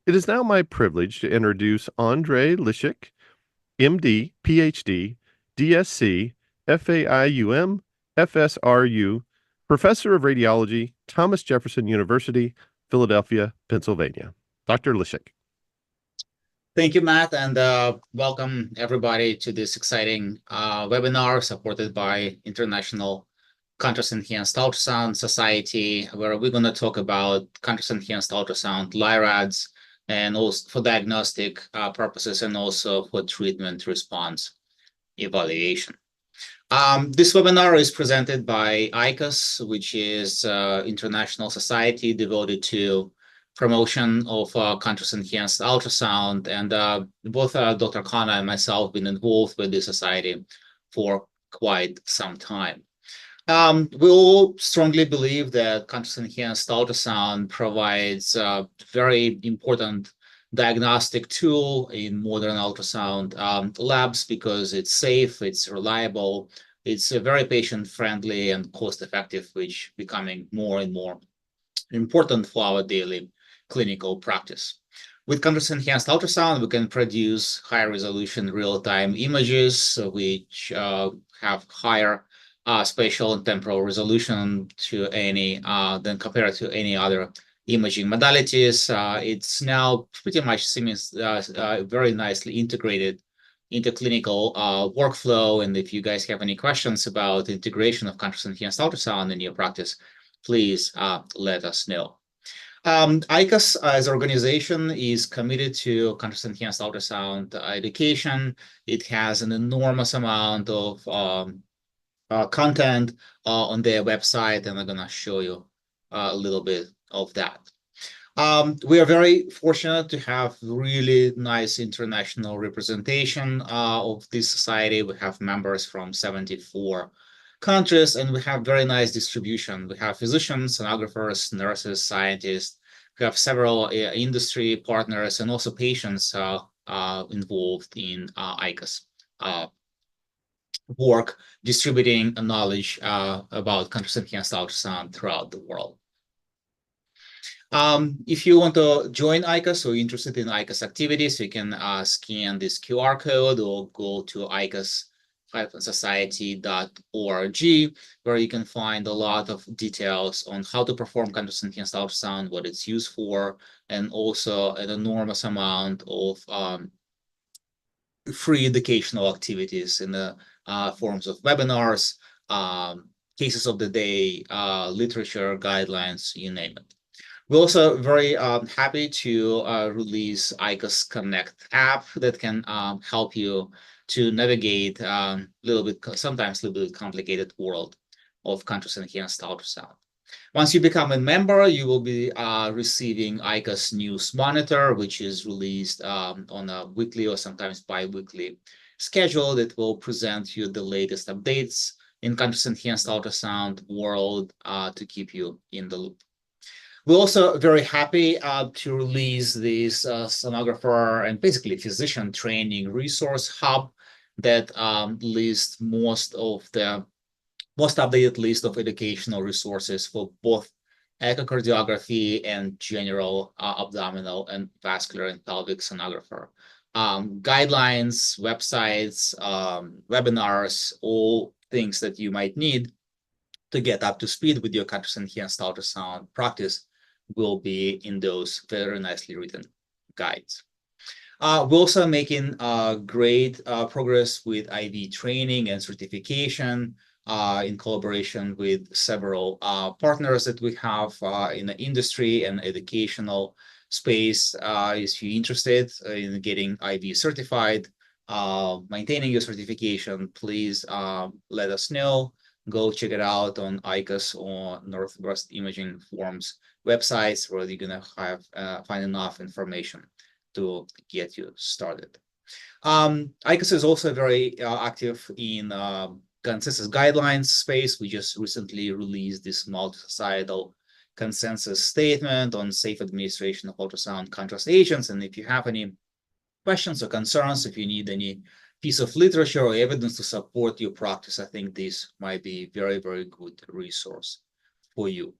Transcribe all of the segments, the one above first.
It is now my privilege to introduce Andre Lishik, MD, PhD, DSc, FAIUM, FSRU, Professor of Radiology, Thomas Jefferson University, Philadelphia, Pennsylvania. Dr. Lishik. Thank you, Matt, and welcome everybody to this exciting webinar supported by International Contrast Enhanced Ultrasound Society, where we're going to talk about contrast enhanced ultrasound, RADS, and also for diagnostic purposes and also for treatment response evaluation. This webinar is presented by ICUS, which is international society devoted to promotion of contrast-enhanced ultrasound. And both Dr. Khanna and myself have been involved with this society for quite some time. We all strongly believe that contrast-enhanced ultrasound provides a very important diagnostic tool in modern ultrasound labs because it's safe, it's reliable, it's very patient-friendly and cost-effective, which becoming more and more important for our daily clinical practice. With contrast-enhanced ultrasound, we can produce high-resolution real-time images, which have higher spatial and temporal resolution to any than compared to any other imaging modalities. It's now pretty much seems very nicely integrated into clinical workflow. And if you guys have any questions about the integration of contrast-enhanced ultrasound in your practice, please let us know. ICUS as an organization is committed to contrast-enhanced ultrasound education. It has an enormous amount of content on their website, and I'm going to show you a little bit of that. We are very fortunate to have really nice international representation of this society. We have members from 74 countries, and we have very nice distribution. We have physicians, sonographers, nurses, scientists. We have several industry partners and also patients involved in ICUS work, distributing knowledge about contrast-enhanced ultrasound throughout the world. If you want to join ICUS or interested in ICUS activities, you can scan this QR code or go to icus-society.org, where you can find a lot of details on how to perform contrast-enhanced ultrasound, what it's used for, and also an enormous amount of free educational activities in the forms of webinars, cases of the day, literature, guidelines, you name it. We're also very happy to release ICUS Connect app that can help you to navigate sometimes a little bit complicated world of contrast-enhanced ultrasound. Once you become a member, you will be receiving ICUS News Monitor, which is released on a weekly or sometimes bi-weekly schedule that will present you the latest updates in contrast-enhanced ultrasound world to keep you in the loop. We're also very happy to release this sonographer and basically physician training resource hub that lists most updated list of educational resources for both echocardiography and general abdominal and vascular and pelvic sonographer. Guidelines, websites, webinars, all things that you might need to get up to speed with your contrast-enhanced ultrasound practice will be in those very nicely written guides. We're also making great progress with IV training and certification in collaboration with several partners that we have in the industry and educational space. If you're interested in getting IV certified, maintaining your certification, please let us know. Go check it out on ICUS or Northwest Imaging Forum's websites, where you're going to find enough information to get you started. ICUS is also very active in consensus guidelines space. We just recently released this multi-societal consensus statement on safe administration of ultrasound contrast agents. And if you have any questions or concerns, if you need any piece of literature or evidence to support your practice, I think this might be a very, very good resource for you.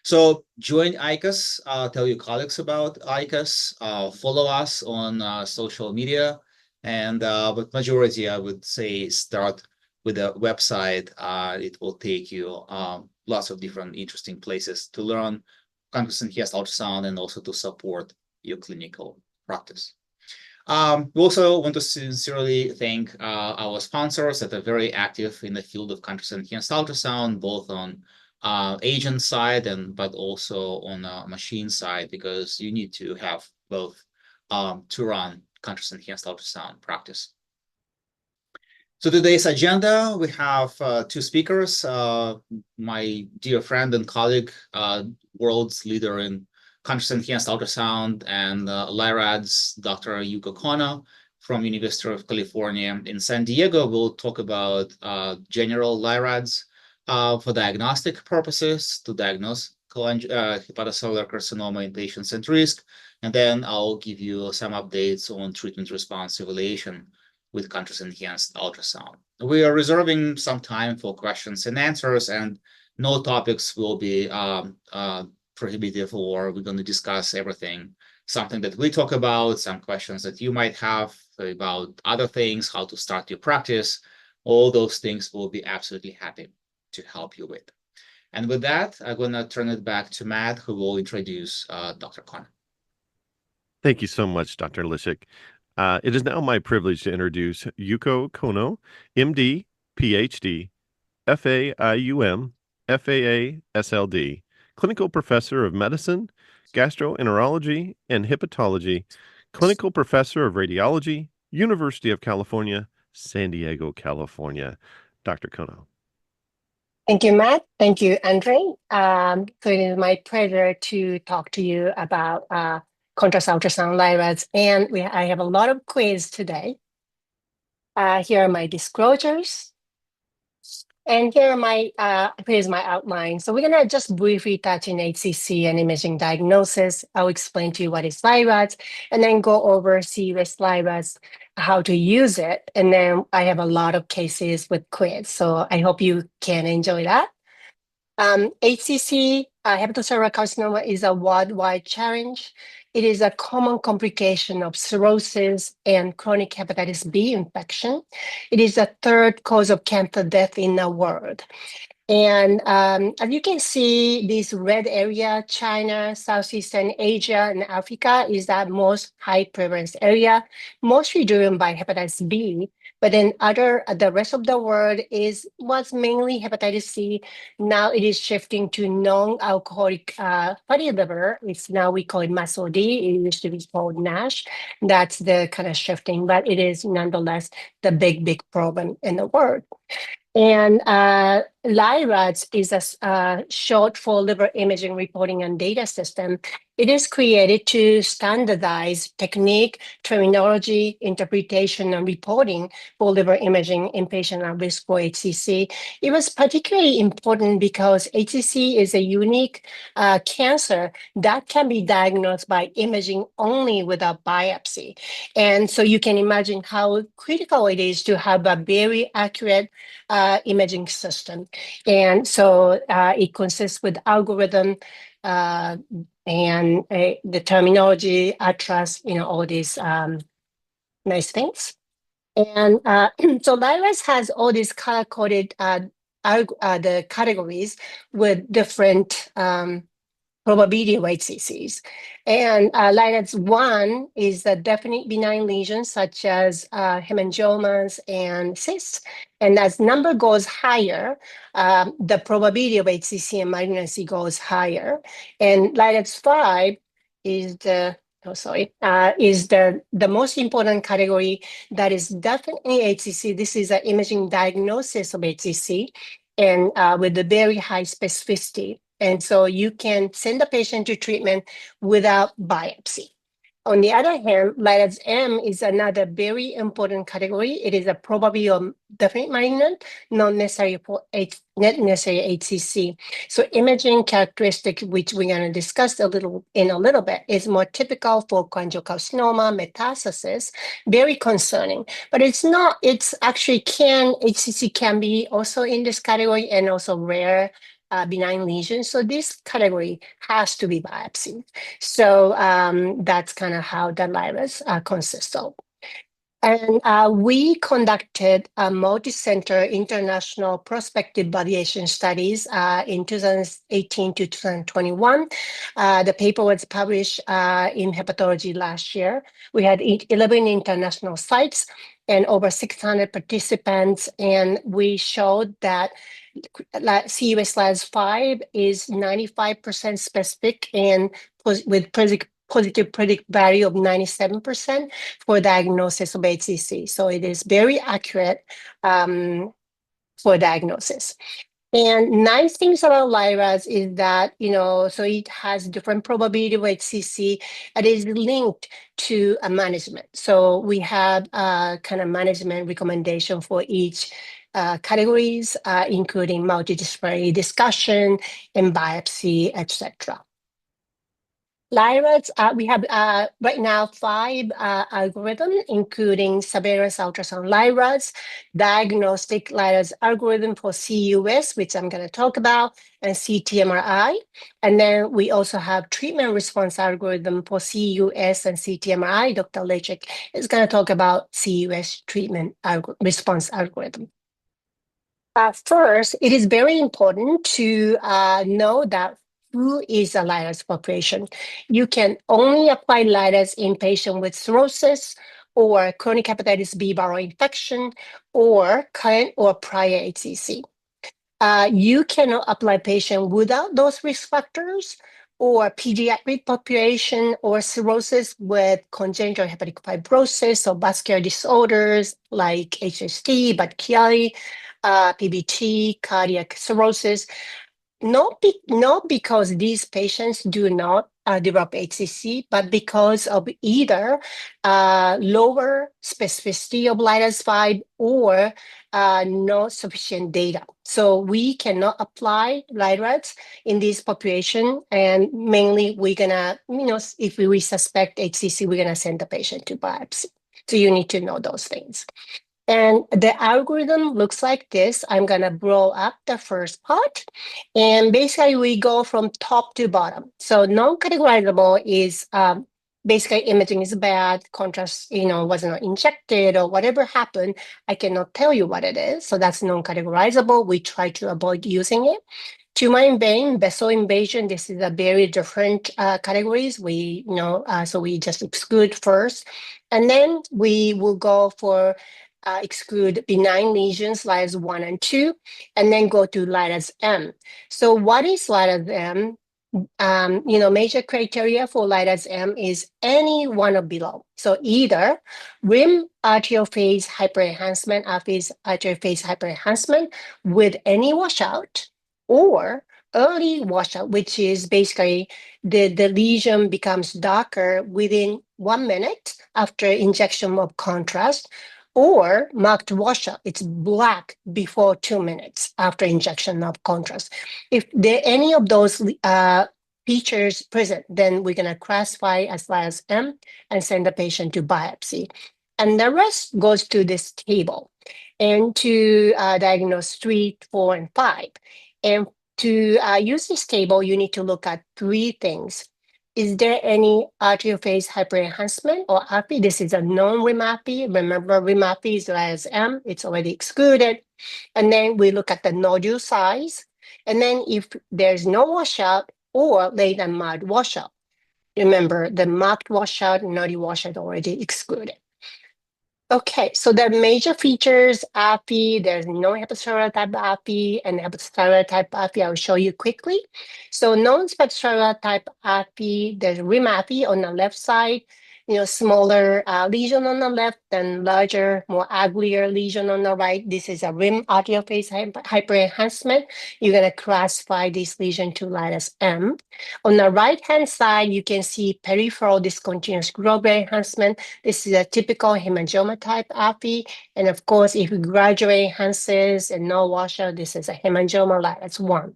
So join ICUS, tell your colleagues about ICUS, follow us on social media, and but majority, I would say, start with a website. It will take you lots of different interesting places to learn contrast enhanced ultrasound and also to support your clinical practice. We also want to sincerely thank our sponsors that are very active in the field of contrast enhanced ultrasound, both on agent side but also on machine side, because you need to have both to run contrast enhanced ultrasound practice. So today's agenda, we have two speakers, my dear friend and colleague, world's leader in contrast enhanced ultrasound and RADS, Dr. Yuko Kono from University of California in San Diego. Will talk about general RADS for diagnostic purposes to diagnose hepatocellular carcinoma in patients at risk. And then I'll give you some updates on treatment response evaluation with contrast enhanced ultrasound. We are reserving some time for questions and answers, and no topics will be prohibitive, or we're going to discuss everything. Something that we talk about, some questions that you might have about other things, how to start your practice, all those things we'll be absolutely happy to help you with. And with that, I'm going to turn it back to Matt, who will introduce Dr. Kono. Thank you so much, Dr. Lishik. It is now my privilege to introduce Yuko Kono, MD, PhD, FAIUM, FAA, SLD, Clinical Professor of Medicine, Gastroenterology and Hepatology, Clinical Professor of Radiology, University of California, San Diego, California. Dr. Kono. Thank you, Matt. Thank you, Andre. So it is my pleasure to talk to you about contrast ultrasound LIRADS, and I have a lot of quiz today. Here are my disclosures, and here's my outline. So we're gonna just briefly touch in HCC and imaging diagnosis. I'll explain to you what is LIRADS, and then go over CEUS LIRADS, how to use it, and then I have a lot of cases with quiz. So I hope you can enjoy that. HCC, hepatocellular carcinoma, is a worldwide challenge. It is a common complication of cirrhosis and chronic hepatitis B infection. It is the third cause of cancer death in the world. And as you can see, this red area, China, Southeastern Asia, and Africa, is that most high prevalence area, mostly driven by hepatitis B. But then the rest of the world was mainly hepatitis C. Now it is shifting to non-alcoholic fatty liver. Now we call it MASLD. It used to be called NASH. That's the kind of shifting, but it is nonetheless the big problem in the world. And LIRADS is a short for liver imaging reporting and data system. It is created to standardize technique, terminology, interpretation, and reporting for liver imaging in patients at risk for HCC. It was particularly important because HCC is a unique cancer that can be diagnosed by imaging only without biopsy. And so you can imagine how critical it is to have a very accurate imaging system. And so it consists with algorithm and the terminology, atlas, all these nice things. And so LIRADS has all these color-coded the categories with different probability of HCCs. And LIRADS 1 is the definite benign lesions such as hemangiomas and cysts. And as number goes higher, the probability of HCC and malignancy goes higher. And LIRADS 5 is the most important category that is definitely HCC. This is an imaging diagnosis of HCC and with a very high specificity. And so you can send the patient to treatment without biopsy. On the other hand, LIRADS M is another very important category. It is a probability of definite malignant, not necessarily HCC. So imaging characteristic, which we're going to discuss in a little bit, is more typical for cholangiocarcinoma metastasis, very concerning. But it's actually HCC can be also in this category and also rare benign lesions. So this category has to be biopsied. So that's kind of how the LIRAS consists of. And we conducted a multi-center international prospective variation studies in 2018 to 2021. The paper was published in Hepatology last year. We had 11 international sites and over 600 participants, and we showed that CEUS LAS 5 is 95% specific and with positive predict value of 97% for diagnosis of HCC. So it is very accurate for diagnosis. And nice things about LIRAS is that, so it has different probability of HCC and is linked to a management. So we have kind of management recommendation for each categories, including multidisciplinary discussion and biopsy, etc. LIRAS, we have right now 5 algorithms, including surveillance ultrasound LIRAS, diagnostic LIRAS algorithm for CEUS, which I'm going to talk about, and CT-MRI. And then we also have treatment response algorithm for CEUS and CT-MRI. Dr. Lechik is going to talk about CEUS treatment response algorithm. First, it is very important to know that who is a LIRAS population. You can only apply LIRAS in patients with cirrhosis or chronic hepatitis B viral infection or current or prior HCC. You cannot apply patient without those risk factors or pediatric population or cirrhosis with congenital hepatic fibrosis or vascular disorders like HSD, Budd-Chiari, PBT, cardiac cirrhosis. Not because these patients do not develop HCC, but because of either lower specificity of LIRAS 5 or not sufficient data. So we cannot apply LIRAS in this population, and mainly we're gonna, if we suspect HCC, we're gonna send the patient to biopsy. So you need to know those things. And the algorithm looks like this. I'm going to blow up the first part. And basically, we go from top to bottom. So non-categorizable is basically imaging is bad, contrast, was not injected or whatever happened. I cannot tell you what it is. So that's non-categorizable. We try to avoid using it. Tumor in vein, vessel invasion, this is a very different categories. We so we just exclude first. And then we will go for exclude benign lesions, LIRAS 1 and 2, and then go to LIRAS M. So what is LIRAS M? Major criteria for LIRAS M is any one of below. So either rim arterial phase hyperenhancement, phase arterial phase hyperenhancement with any washout, or early washout, which is basically the lesion becomes darker within 1 minute after injection of contrast, or marked washout, it's black before 2 minutes after injection of contrast. If there any of those features present, then we're going to classify as LIRAS M and send the patient to biopsy. And the rest goes to this table and to diagnose 3, 4, and 5. And to use this table, you need to look at 3 things. Is there any arterial phase hyperenhancement or AFI? This is a non-rim AFI. Remember, rim AFI is LIRAS M. It's already excluded. And then we look at the nodule size. And then if there's no washout or late and mild washout, remember the marked washout, nodule washout already excluded. Okay, so the major features, AFI, there's no hepatocellular type AFI and hepatocellular type AFI, I'll show you quickly. So non-hepatocellular type AFI, there's rim AFI on the left side, smaller lesion on the left and larger, more uglier lesion on the right. This is a rim arterial phase hyperenhancement. You're going to classify this lesion to LIRAS M. On the right-hand side, you can see peripheral discontinuous global enhancement. This is a typical hemangioma type AFI. And of course, if it gradually enhances and no washout, this is a hemangioma LIRAS 1.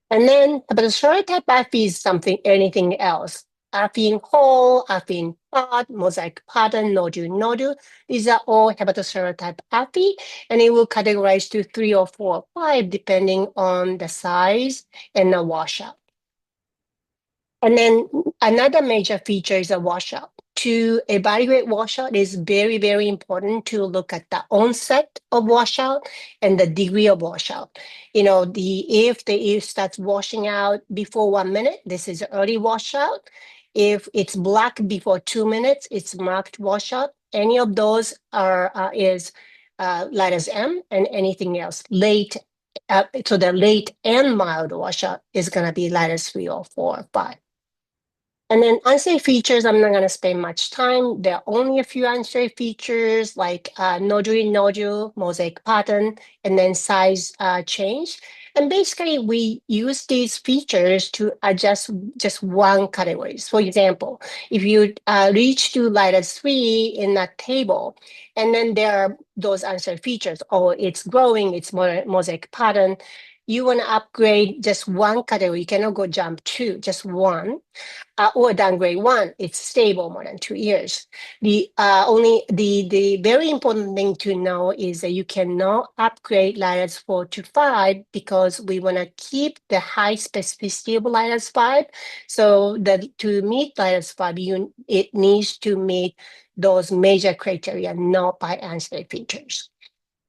And then hepatocellular type AFI is anything else. affine whole, affine pod, mosaic pattern, nodule. These are all hepatocellular type affy, and it will categorize to 3 or 4 or 5 depending on the size and the washout. And then another major feature is a washout. To evaluate washout is very, very important to look at the onset of washout and the degree of washout. You know, if the ear starts washing out before 1 minute, this is early washout. If it's black before 2 minutes, it's marked washout. Any of those is letters M, and anything else late. So the late and mild washout is going to be letters 3 or 4 or 5. And then unsafe features, I'm not going to spend much time. There are only a few unsafe features like nodule, mosaic pattern, and then size change. And basically, we use these features to adjust just one category. For example, if you reach to letter 3 in that table, and then there are those unsafe features, or it's growing, it's mosaic pattern, you want to upgrade just one category. You cannot go jump 2, just one. Or downgrade 1, it's stable more than 2 years. The very important thing to know is that you cannot upgrade LiDARs 4 to 5 because we want to keep the high specificity of LiDARs 5. So that to meet LiDARs 5, it needs to meet those major criteria, not by ancillary features.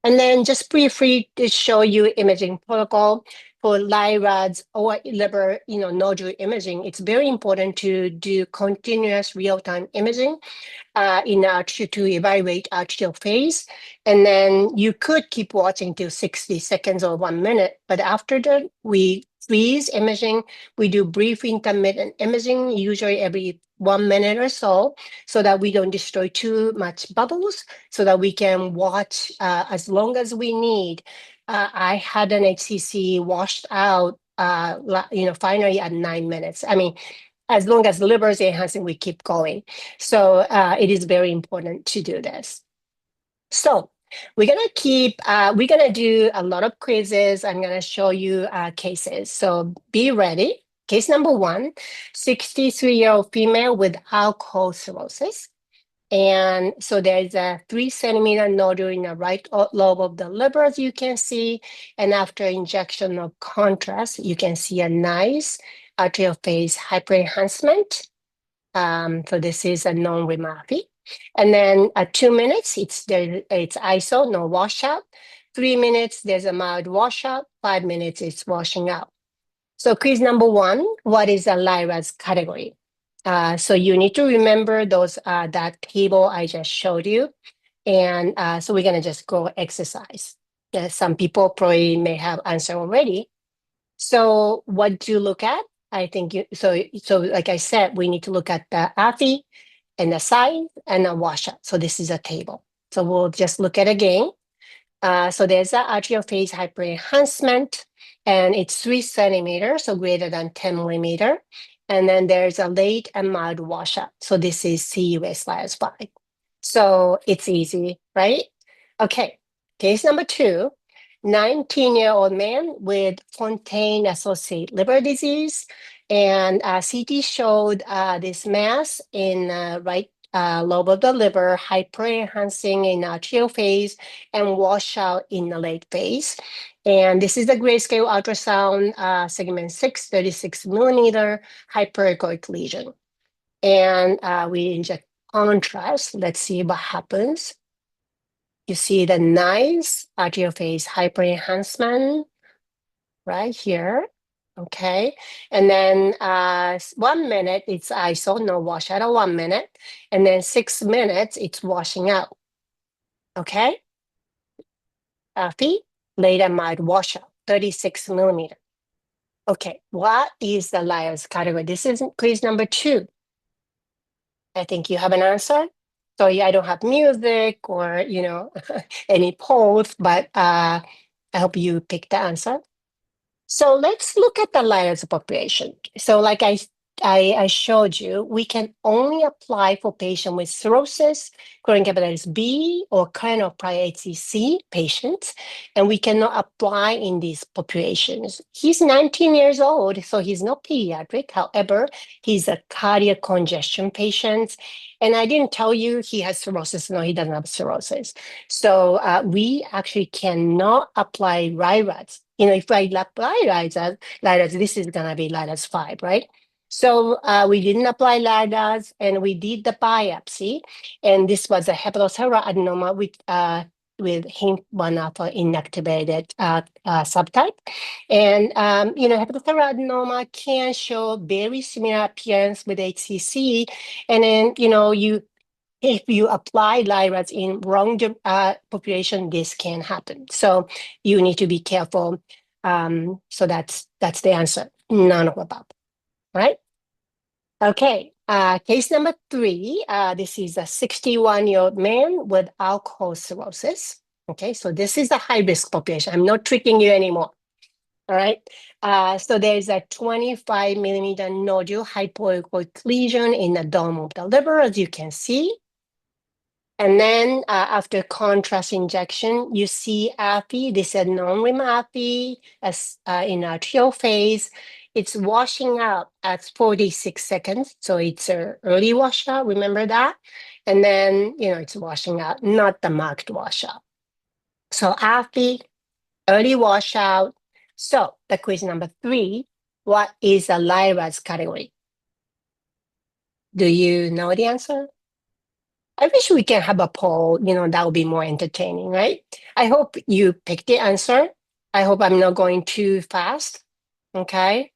And then just briefly to show you imaging protocol for RADS or liver, nodule imaging. It's very important to do continuous real-time imaging to evaluate arterial phase. And then you could keep watching till 60 seconds or 1 minute, but after that, we freeze imaging. We do brief intermittent imaging, usually every 1 minute or so that we don't destroy too much bubbles, so that we can watch as long as we need. I had an HCC washed out, finally at 9 minutes. I mean, as long as the liver is enhancing, we keep going. So it is very important to do this. So we're gonna do a lot of quizzes. I'm gonna show you cases. So be ready. Case number 1, 63-year-old female with alcohol cirrhosis. And so there's a 3-centimeter nodule in the right lobe of the liver, as you can see. And after injection of contrast, you can see a nice arterial phase hyperenhancement. So this is a non-remorphic. And then at 2 minutes, it's ISO, no washout. 3 minutes, there's a mild washout. 5 minutes, it's washing out. So quiz number 1, what is a LiRADS category? So you need to remember that table I just showed you. And so we're gonna just go exercise. Some people probably may have answered already. So what do you look at? I think so like I said, we need to look at the AFI and the size and the washout. So this is a table. So we'll just look at again. So there's an arterial phase hyperenhancement, and it's 3 centimeters, so greater than 10 millimeter. And then there's a late and mild washout. So this is CEUS LiDARs 5. So it's easy, right? Okay, case number 2, 19-year-old man with Fontaine-associated liver disease. And CT showed this mass in right lobe of the liver, hyperenhancing in arterial phase and washout in the late phase. And this is the grayscale ultrasound, segment 6, 36 millimeter hyperechoic lesion. And we inject contrast. Let's see what happens. You see the nice arterial phase hyperenhancement right here. Okay, and then 1 minute, it's ISO, no washout at 1 minute. And then 6 minutes, it's washing out. Okay, feet, late and mild washout, 36 millimeter. Okay, what is the LiDARs category? This is quiz number 2. I think you have an answer. Sorry, I don't have music or, any polls, but I hope you pick the answer. So let's look at the LiDARs population. So like I I showed you, we can only apply for patient with cirrhosis, chronic hepatitis B, or current or prior HCC patients, and we cannot apply in these populations. He's 19 years old, so he's not pediatric. However, he's a cardiac congestion patient, and I didn't tell you he has cirrhosis. No, he doesn't have cirrhosis. So we actually cannot apply RADS. If I apply RADS, this is gonna be RADS 5, right? So we didn't apply LADAs, and we did the biopsy, and this was a hepatocellular adenoma with HIMP-1 alpha inactivated subtype. And hepatocellular adenoma can show very similar appearance with HCC, and then if you apply LIRADs in wrong population, this can happen. So you need to be careful. So that's the answer. None of the above. Right? Okay, case number 3. This is a 61-year-old man with alcohol cirrhosis. Okay, so this is a high-risk population. I'm not tricking you anymore. All right, so there's a 25 millimeter nodule hypoechoic lesion in the dome of the liver, as you can see. And then after contrast injection, you see AFI. This is non-rim AFI as in arterial phase. It's washing out at 46 seconds. So it's an early washout, remember that? And then, it's washing out, not the marked washout. So AFI, early washout. So the question number 3, what is a LIRADS category? Do you know the answer? I wish we can have a poll, that would be more entertaining, right? I hope you picked the answer. I hope I'm not going too fast. Okay.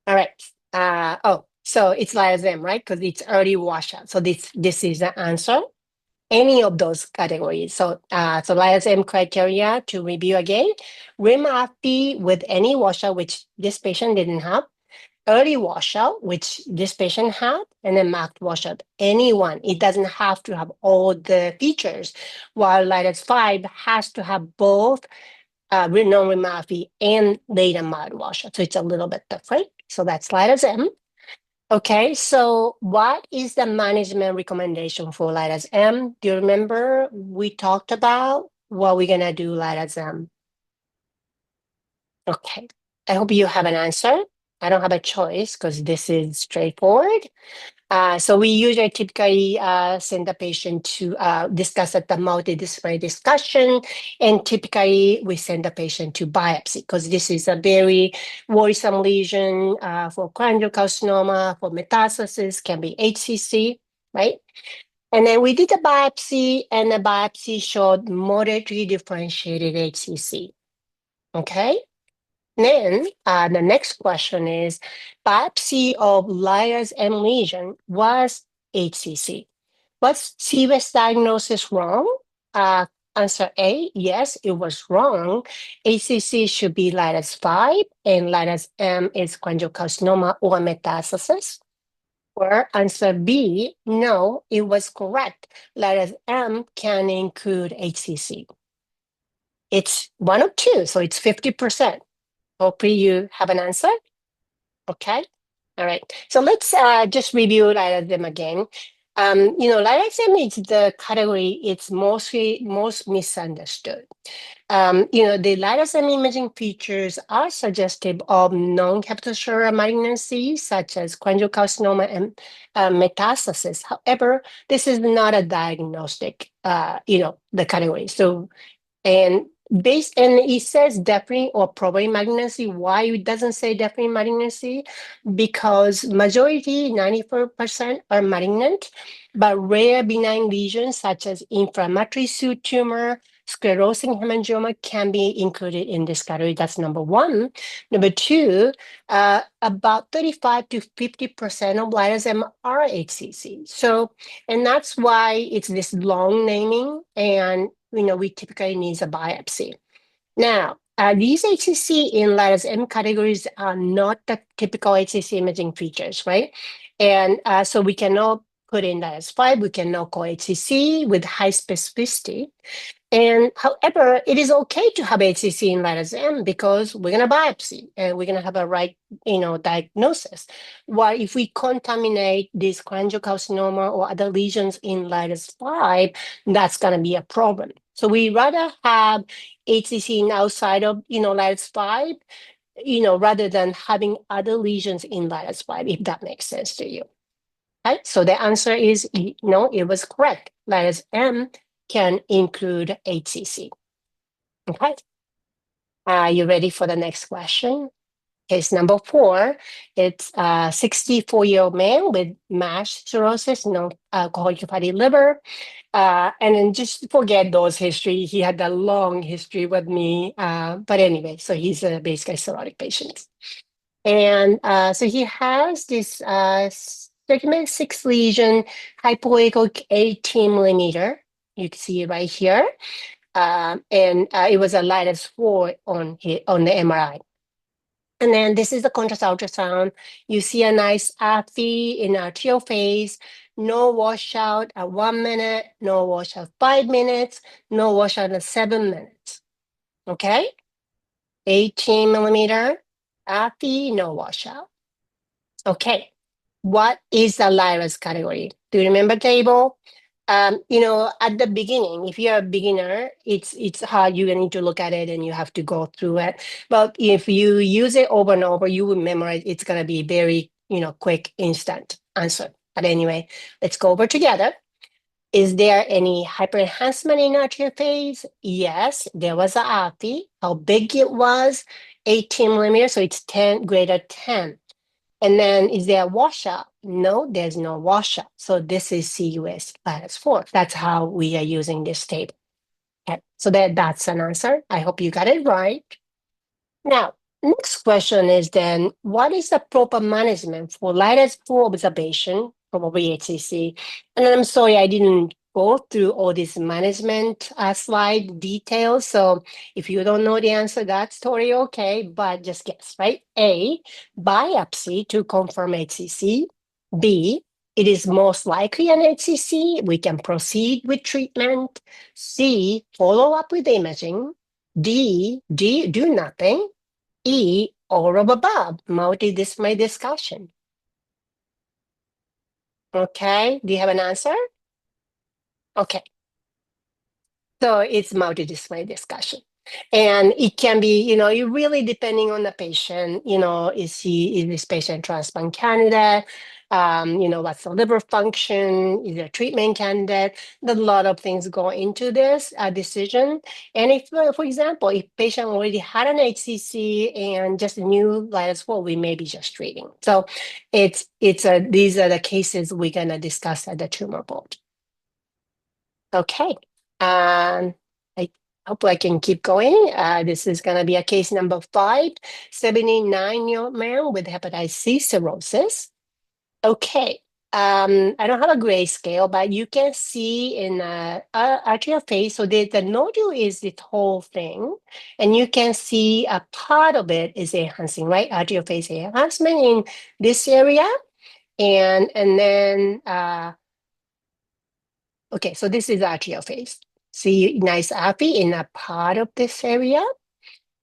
All right. So it's LIASM, right? Because it's early washout. So this is the answer. Any of those categories. So LIASM criteria to review again. RIM-AFB with any washout, which this patient didn't have. Early washout, which this patient had, and then marked washout. Anyone, it doesn't have to have all the features, while LIDAS 5 has to have both non-RIM-AFB and later mild washout. So it's a little bit different. So that's LIDAS M. Okay, so what is the management recommendation for LIDAS M? Do you remember we talked about what we're gonna do LIDAS M? Okay, I hope you have an answer. I don't have a choice because this is straightforward. So we usually typically send the patient to discuss at the multidisciplinary discussion, and typically we send the patient to biopsy because this is a very worrisome lesion for cholangiocarcinoma, for metastasis, can be HCC, right? And then we did a biopsy, and the biopsy showed moderately differentiated HCC, okay? Then the next question is, biopsy of LIAS M lesion was HCC. Was CEUS diagnosis wrong? Answer A, yes, it was wrong. HCC should be LIAS 5, and LIAS M is cholangiocarcinoma or metastasis. Or answer B, no, it was correct. LIAS M can include HCC. It's one of two, so it's 50%. Hopefully you have an answer. Okay. All right. So let's just review LIDASM again. LIDASM is the category it's most misunderstood. The LIDASM imaging features are suggestive of non-hepatocellular malignancies such as cholangiocarcinoma and metastasis. However, this is not a diagnostic, the category. So, and it says definitely or probably malignancy. Why it doesn't say definitely malignancy? Because majority, 94% are malignant, but rare benign lesions such as inflammatory suit tumor, sclerosing hemangioma can be included in this category. That's number one. Number two, about 35 to 50% of LIDASM are HCC. So, and that's why it's this long naming, and we typically need a biopsy. Now, these HCC in LIDAS M categories are not the typical HCC imaging features, right? And so we cannot put in lattice 5, we can now call HCC with high specificity. And however, it is okay to have HCC in lattice M because we're going to biopsy and we're going to have a right, diagnosis. While if we contaminate this cholangiocarcinoma or other lesions in lattice 5, that's going to be a problem. So we rather have HCC in outside of, lattice 5, rather than having other lesions in lattice 5, if that makes sense to you. Right? So the answer is no, it was correct. Lattice M can include HCC. Okay. Are you ready for the next question? Case number 4. It's a 64-year-old man with MASH cirrhosis, alcoholic fatty liver. And then just forget those history. He had a long history with me. But anyway, so he's a basically cirrhotic patient. And so he has this segment 6 lesion, hypoechoic 18 millimeter. You can see it right here. And it was a lattice 4 on the MRI. And then this is the contrast ultrasound. You see a nice aphy in arterial phase, no washout at 1 minute, no washout 5 minutes, no washout at 7 minutes. Okay? 18 millimeter, aphy, no washout. Okay. What is the LIRAS category? Do you remember table? At the beginning, if you're a beginner, it's hard. You need to look at it and you have to go through it. But if you use it over and over, you will memorize. It's gonna be very, quick, instant answer. But anyway, let's go over together. Is there any hyperenhancement in arterial phase? Yes, there was a aphy. How big it was? 18 millimeters, so it's 10 greater 10. And then is there a washout? No, there's no washout. So this is CEUS lattice 4. That's how we are using this table. Okay, so that's an answer. I hope you got it right. Now, next question is then, what is the proper management for lattice 4 observation, probably HCC? And I'm sorry, I didn't go through all this management slide details. So if you don't know the answer, that's totally okay, but just guess, right? A, biopsy to confirm HCC. B, it is most likely an HCC. We can proceed with treatment. C, follow up with imaging. D, do nothing. E, all of above, multidisciplinary discussion. Okay, do you have an answer? Okay. So it's multidisciplinary discussion. And it can be, it really depending on the patient, is this patient transplant candidate? What's the liver function? Is it a treatment candidate? A lot of things go into this decision. And if, for example, if patient already had an HCC and just new lattice 4, we may be just treating. So these are the cases we're gonna discuss at the tumor board. Okay. I hope I can keep going. This is going to be a case number 5, 79-year-old man with hepatitis C cirrhosis. Okay. I don't have a grayscale, but you can see in arterial phase. So the nodule is the whole thing, and you can see a part of it is enhancing, right? Arterial phase enhancement in this area, and then okay, so this is arterial phase. See nice aphy in a part of this area.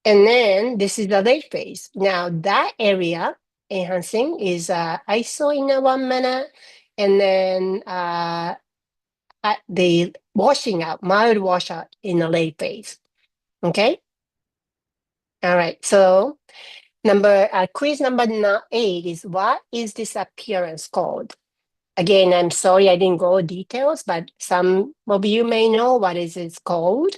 And then this is the late phase. Now that area enhancing is ISO in 1 minute. And then the washing out, mild washout in the late phase. Okay. All right. So quiz number 8 is, what is this appearance called? Again, I'm sorry I didn't go details, but some of you may know what it's called.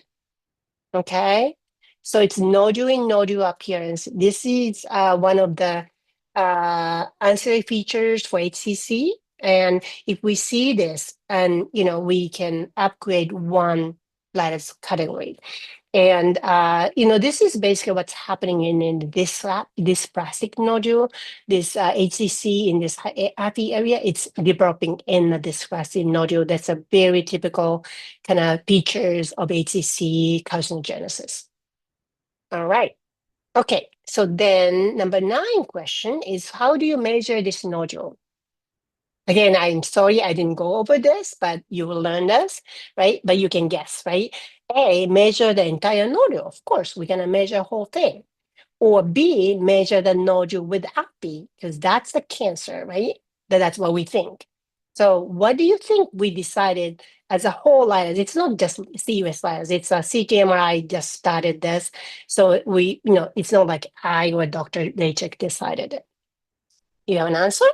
Okay, so it's nodule appearance. This is one of the ancillary features for HCC. And if we see this, and we can upgrade one lattice category. And this is basically what's happening in this plastic nodule, this HCC in this aphy area. It's developing in this plastic nodule. That's a very typical kind of features of HCC carcinogenesis. All right. Okay. So then number 9 question is, how do you measure this nodule? Again, I'm sorry I didn't go over this, but you will learn this, right? But you can guess, right? A, measure the entire nodule. Of course, we're going to measure the whole thing. Or B, measure the nodule with API, because that's the cancer, right? That's what we think. So what do you think we decided as a whole lattice? It's not just CUS lattice, it's a CTMRI just started this. So we, it's not like I or Dr. Lechek decided it. You have an answer?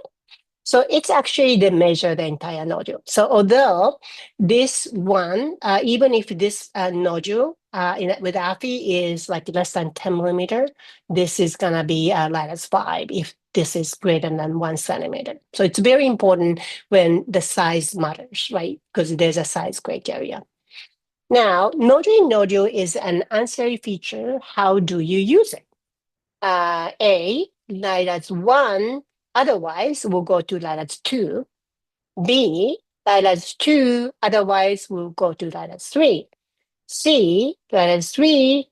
So it's actually they measure the entire nodule. So although this one, even if this nodule with AFI is like less than 10 millimeter, this is gonna be lattice 5 if this is greater than 1 centimeter. So it's very important when the size matters, right? Because there's a size criteria. Now, nodule is an ancillary feature. How do you use it? A, lattice 1, otherwise we'll go to lattice 2. B, lattice 2, otherwise we'll go to lattice 3. C, lattice 3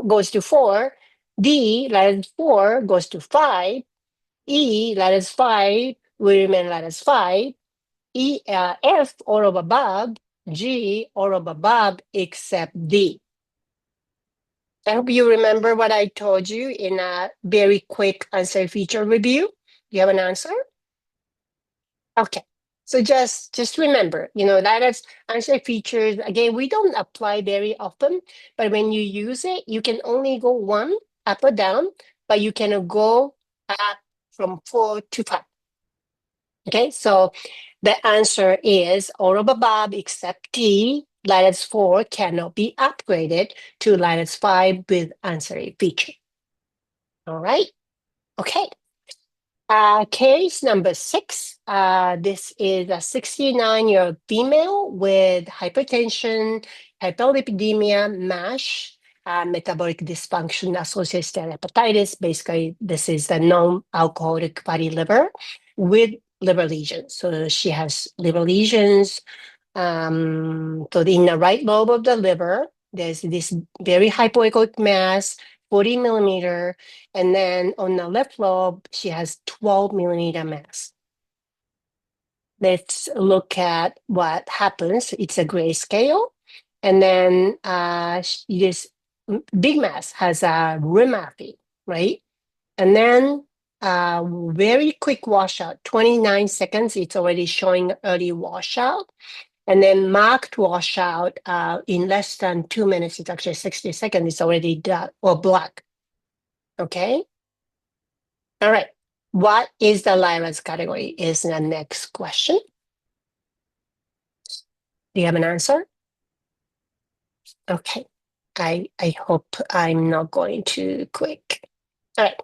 goes to 4. D, lattice 4 goes to 5. E, lattice 5 will remain lattice 5. F, all of above. G, all of above except D. I hope you remember what I told you in a very quick answer feature review. You have an answer? Okay. So just remember, that is answer features. Again, we don't apply very often, but when you use it, you can only go 1 up or down, but you can go up from 4 to 5. Okay, so the answer is all of above except D. Lattice 4 cannot be upgraded to lattice 5 with ancillary feature. All right. Okay. Case number 6. This is a 69-year-old female with hypertension, hyperlipidemia, MASH, metabolic dysfunction associated steatohepatitis. Basically, this is the non-alcoholic fatty liver with liver lesions. So she has liver lesions. So in the right lobe of the liver, there's this very hypoechoic mass, 40 millimeter, and then on the left lobe, she has 12 millimeter mass. Let's look at what happens. It's a grayscale. And then this big mass has a rheumaphy, right? And then very quick washout, 29 seconds, it's already showing early washout. And then marked washout in less than 2 minutes, it's actually 60 seconds, it's already dark or black. Okay. All right. What is the LIRADS category is the next question. Do you have an answer? Okay. I hope I'm not going too quick. All right.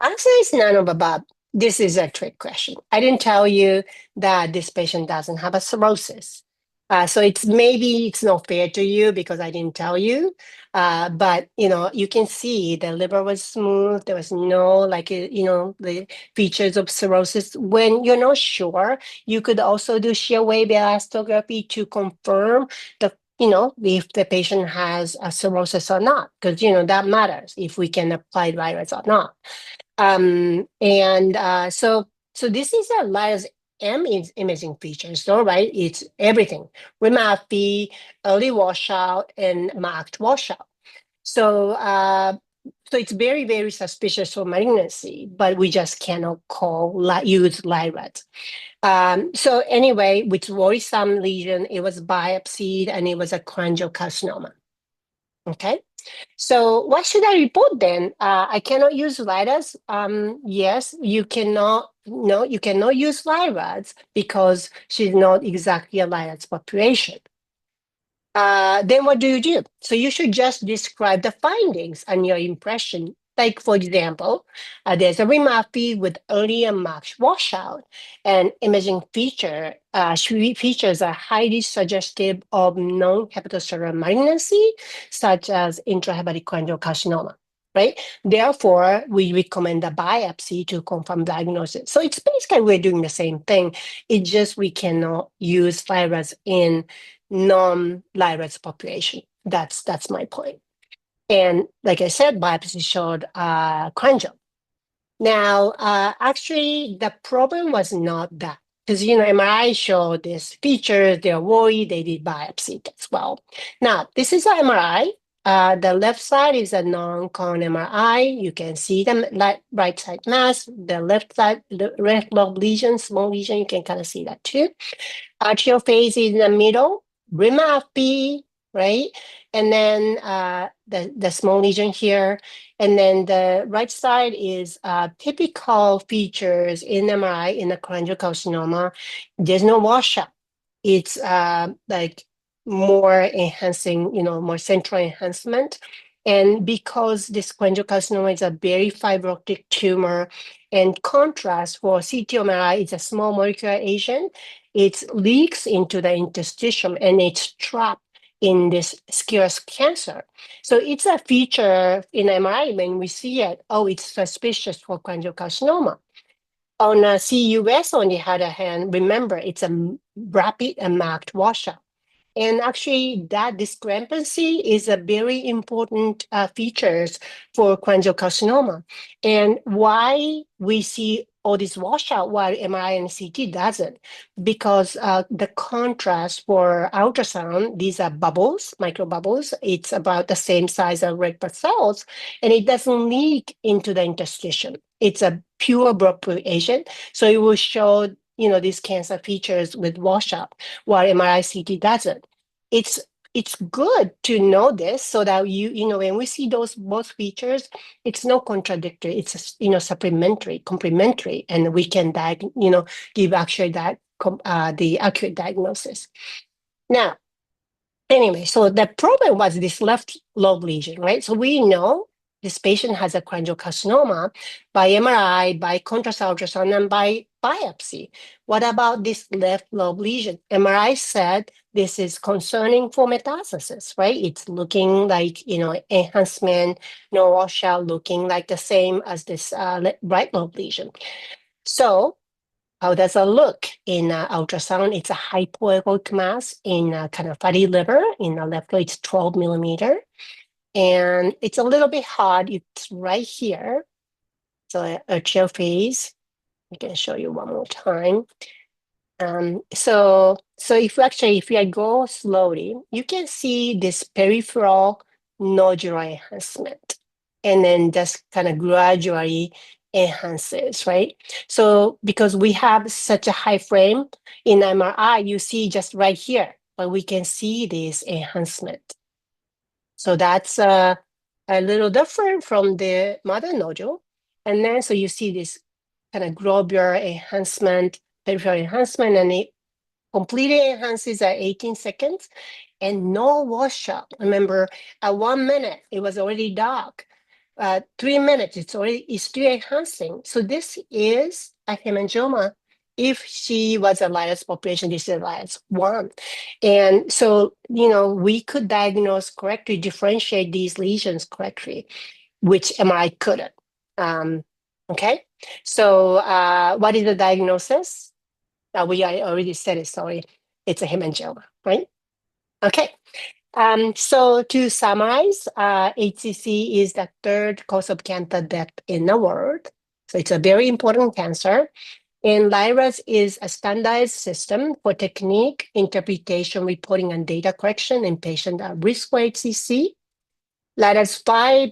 Answer is none of above. This is a trick question. I didn't tell you that this patient doesn't have a cirrhosis. So maybe it's not fair to you because I didn't tell you. But you can see the liver was smooth. There was no the features of cirrhosis. When you're not sure, you could also do shear wave elastography to confirm if the patient has a cirrhosis or not, because that matters if we can apply virus or not. So this is a LIRADS imaging features, so right? It's everything: rheumaphy, early washout, and marked washout. So it's very, very suspicious for malignancy, but we just cannot use LIRADS. So anyway, with worrisome lesion, it was biopsied and it was a cholangiocarcinoma. Okay. So what should I report then? I cannot use LIRADS. Yes, you cannot. No, you cannot use LIRADS because she's not exactly a LIRADS population. Then what do you do? So you should just describe the findings and your impression. Like, for example, there's a rheumaphy with early and marked washout, and imaging features are highly suggestive of non-hepatocellular malignancy, such as intrahepatic cholangiocarcinoma, right? Therefore, we recommend a biopsy to confirm diagnosis. So it's basically we're doing the same thing. It's just we cannot use LIRADS in non-LIRADS population. That's my point. And like I said, biopsy showed cholangio. Now, actually, the problem was not that. because MRI showed these features, they're worried, they did biopsy as well. Now, this is an MRI. The left side is a non-cone MRI. You can see the right side mass, the left side, the red lobe lesion, small lesion, you can kind of see that too. Arterial phase is in the middle, rim FB, right? And then the small lesion here. And then the right side is typical features in MRI in the cholangiocarcinoma. There's no washout. It's like more enhancing, more central enhancement. And because this cholangiocarcinoma is a very fibrotic tumor, and contrast for CT MRI, it's a small molecular agent, it leaks into the interstitium and it's trapped in this CEUS cancer. So it's a feature in MRI when we see it, oh, it's suspicious for cholangiocarcinoma. On a CEUS, on the other hand, remember, it's a rapid and marked washout. And actually, that discrepancy is a very important features for cholangiocarcinoma. And why we see all this washout while MRI and CT doesn't? Because the contrast for ultrasound, these are bubbles, micro bubbles. It's about the same size as red blood cells, and it doesn't leak into the interstitium. It's a pure blood agent, so it will show these cancer features with washout, while MRI CT doesn't. It's good to know this so that when we see those both features, it's not contradictory. It's supplementary, complementary, and we can give actually the accurate diagnosis. Now, anyway, so the problem was this left lobe lesion, right? So we know this patient has a cholangiocarcinoma by MRI, by contrast ultrasound, and by biopsy. What about this left lobe lesion? MRI said this is concerning for metastasis, right? It's looking like, enhancement, no washout, looking like the same as this right lobe lesion. So how does it look in ultrasound? It's a hypoechoic mass in kind of fatty liver. In the left, it's 12 millimeter. And it's a little bit hard. It's right here. So a chill phase. I can show you one more time. So if I go slowly, you can see this peripheral nodular enhancement, and then just kind of gradually enhances, right? So because we have such a high frame in MRI, you see just right here, but we can see this enhancement. So that's a little different from the mother nodule. And then so you see this kind of globular enhancement, peripheral enhancement, and it completely enhances at 18 seconds and no washout. Remember, at 1 minute, it was already dark. 3 minutes, it's still enhancing. So this is a hemangioma. If she was a LIAS population, this is LIAS 1. And so, we could diagnose correctly, differentiate these lesions correctly, which MRI couldn't. Okay, so what is the diagnosis? We already said it, sorry. It's a hemangioma, right? Okay. So to summarize, HCC is the third cause of cancer death in the world. So it's a very important cancer. And LIRAS is a standardized system for technique, interpretation, reporting, and data correction in patients at risk for HCC. LIRAS 5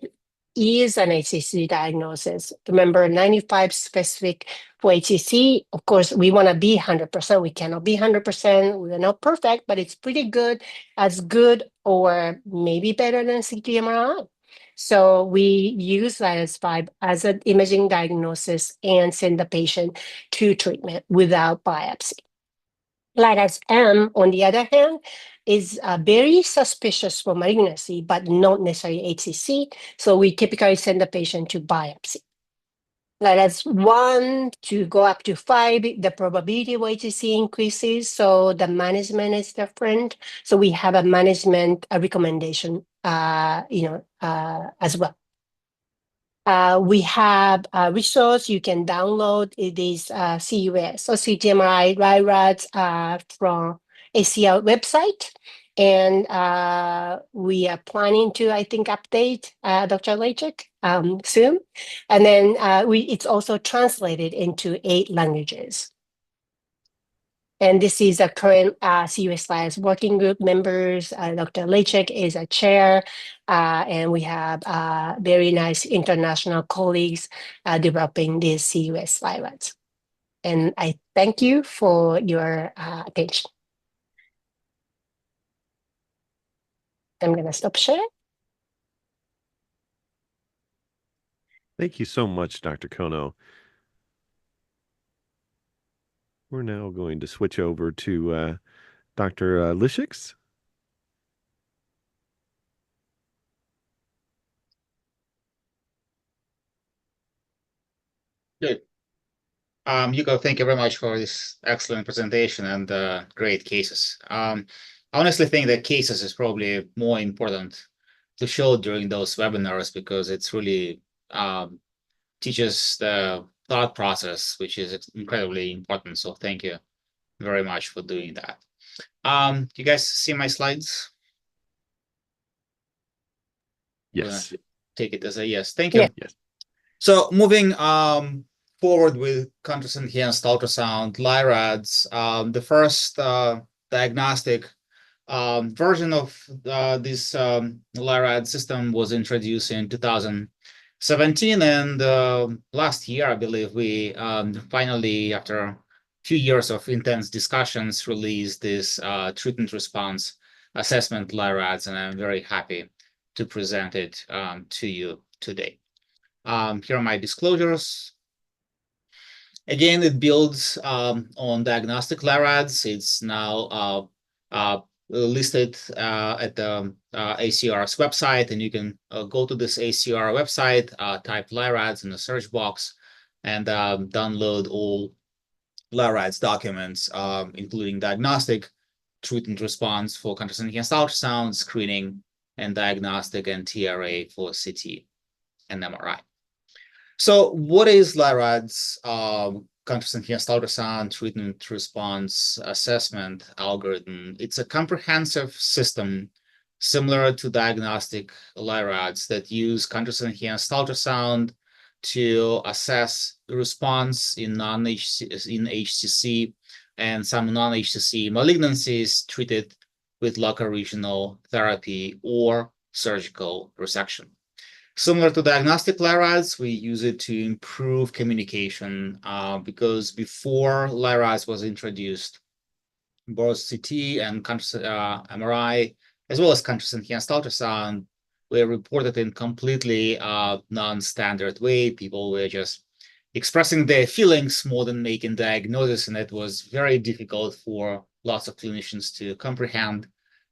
is an HCC diagnosis. Remember, 95 specific for HCC. Of course, we want to be 100%. We cannot be 100%. We're not perfect, but it's pretty good, as good or maybe better than CT MRI. So we use LIRAS 5 as an imaging diagnosis and send the patient to treatment without biopsy. LIRAS M, on the other hand, is very suspicious for malignancy, but not necessarily HCC. So we typically send the patient to biopsy. LIRAS 1 to go up to 5, the probability of HCC increases. So the management is different. So we have a management recommendation, as well. We have a resource you can download. It is CEUS, so CTMRI RADS from ACL website. And we are planning to, I think, update Dr. Lechik soon. And then it's also translated into 8 languages. And this is a current CEUS LADS working group members. Dr. Lechek is a chair, and we have very nice international colleagues developing this CEUS LADS. And I thank you for your attention. I'm going to stop sharing. Thank you so much, Dr. Kono. We're now going to switch over to Dr. Lishix. Good. Yuko, thank you very much for this excellent presentation and great cases. I honestly think that cases is probably more important to show during those webinars because it's really teaches the thought process, which is incredibly important. So thank you very much for doing that. You guys see my slides? Yes. Take it as a yes. Thank you. Yeah. Yes. So moving forward with contrast enhanced ultrasound, LIRADS, the first diagnostic version of this LIRAD system was introduced in 2017, and last year, I believe, we finally, after a few years of intense discussions, released this treatment response assessment LIRADS, and I'm very happy to present it to you today. Here are my disclosures. Again, it builds on diagnostic LIRADS. It's now listed at the ACR's website, and you can go to this ACR website, type LIRADS in the search box, and download all LIRADS documents, including diagnostic, treatment response for contrast enhanced ultrasound, screening, and diagnostic, and TRA for CT and MRI. So what is LIRADS contrast enhanced ultrasound treatment response assessment algorithm? It's a comprehensive system similar to diagnostic LIRADS that use contrast enhanced ultrasound to assess the response in HCC and some non-HCC malignancies treated with local regional therapy or surgical resection. Similar to diagnostic LIRADS, we use it to improve communication because before LIRADS was introduced, both CT and MRI, as well as contrast enhanced ultrasound, were reported in completely non-standard way. People were just expressing their feelings more than making diagnosis, and it was very difficult for lots of clinicians to comprehend.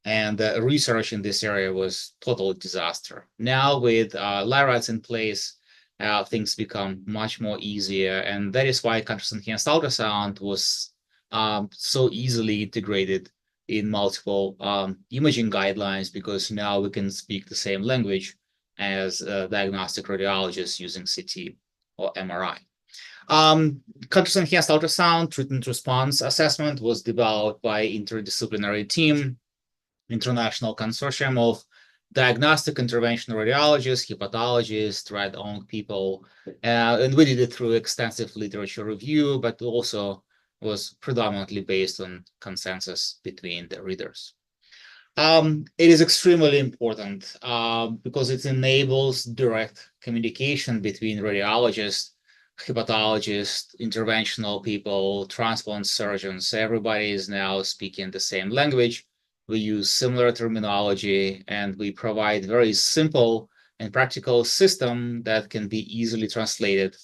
And research in this area was total disaster. Now with LIRADS in place, things become much more easier, and that is why contrast enhanced ultrasound was so easily integrated in multiple imaging guidelines, because now we can speak the same language as diagnostic radiologists using CT or MRI. Contrast enhanced ultrasound treatment response assessment was developed by interdisciplinary team, international consortium of diagnostic interventional radiologists, hepatologists, rad-onc people, and we did it through extensive literature review, but also was predominantly based on consensus between the readers. It is extremely important because it enables direct communication between radiologists, hepatologists, interventional people, transplant surgeons. Everybody is now speaking the same language. We use similar terminology, and we provide very simple and practical system that can be easily translated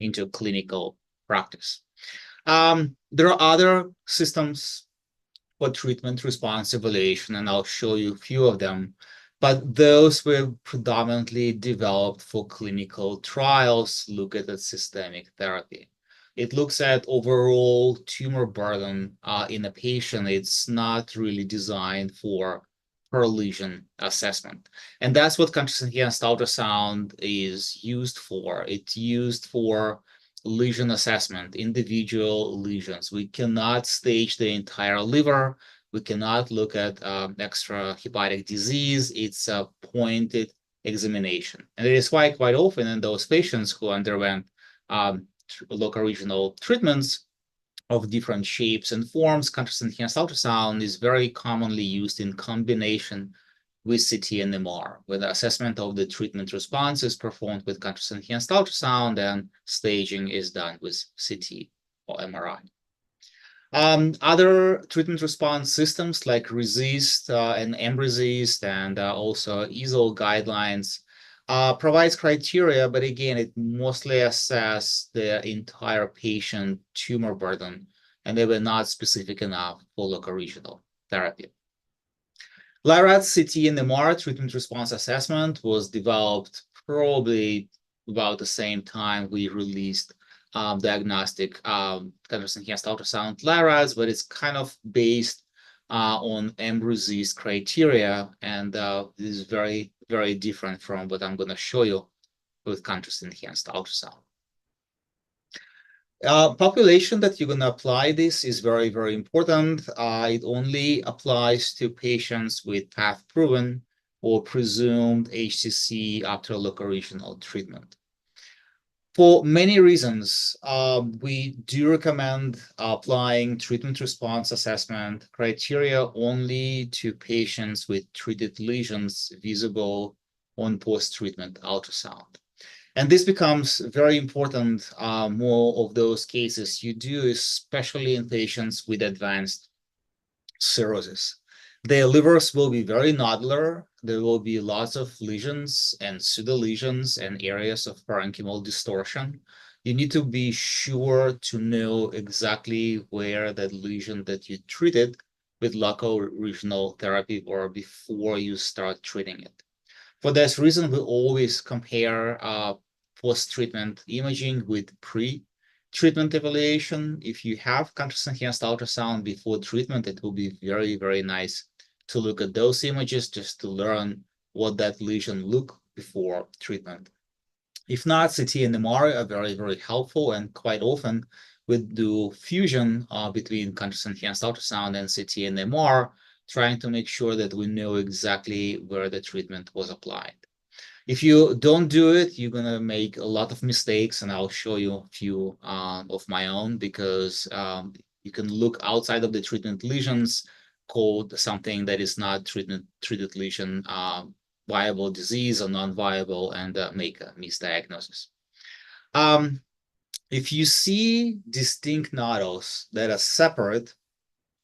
into clinical practice. There are other systems for treatment response evaluation, and I'll show you a few of them, but those were predominantly developed for clinical trials, look at systemic therapy. It looks at overall tumor burden in a patient. It's not really designed for per lesion assessment. And that's what contrast enhanced ultrasound is used for. It's used for lesion assessment, individual lesions. We cannot stage the entire liver. We cannot look at extra hepatic disease. It's a pointed examination. And it is why quite often in those patients who underwent local regional treatments, of different shapes and forms, contrast-enhanced ultrasound is very commonly used in combination with CT and MR, where the assessment of the treatment response is performed with contrast-enhanced ultrasound and staging is done with CT or MRI. Other treatment response systems like RECIST and mRECIST and also EASL guidelines provides criteria, but again, it mostly assess the entire patient tumor burden, and they were not specific enough for local regional therapy. RADS CT and MR treatment response assessment was developed probably about the same time we released diagnostic contrast-enhanced ultrasound RADS, but it's kind of based on mRECIST criteria, and this is very, very different from what I'm going to show you with contrast-enhanced ultrasound. Population that you're going to apply this is very, very important. It only applies to patients with path-proven or presumed HCC after local regional treatment. For many reasons, we do recommend applying treatment response assessment criteria only to patients with treated lesions visible on post-treatment ultrasound. And this becomes very important, more of those cases you do, especially in patients with advanced cirrhosis. Their livers will be very nodular. There will be lots of lesions and pseudo-lesions and areas of parenchymal distortion. You need to be sure to know exactly where that lesion that you treated with local regional therapy or before you start treating it. For this reason, we always compare post-treatment imaging with pre-treatment evaluation. If you have contrast-enhanced ultrasound before treatment, it will be very, very nice to look at those images just to learn what that lesion looked before treatment. If not, CT and MR are very, very helpful, and quite often we do fusion between contrast-enhanced ultrasound and CT and MR, trying to make sure that we know exactly where the treatment was applied. If you don't do it, you're going to make a lot of mistakes, and I'll show you a few of my own, because you can look outside of the treatment lesions, called something that is not treated lesion, viable disease or non-viable, and make a misdiagnosis. If you see distinct nodules that are separate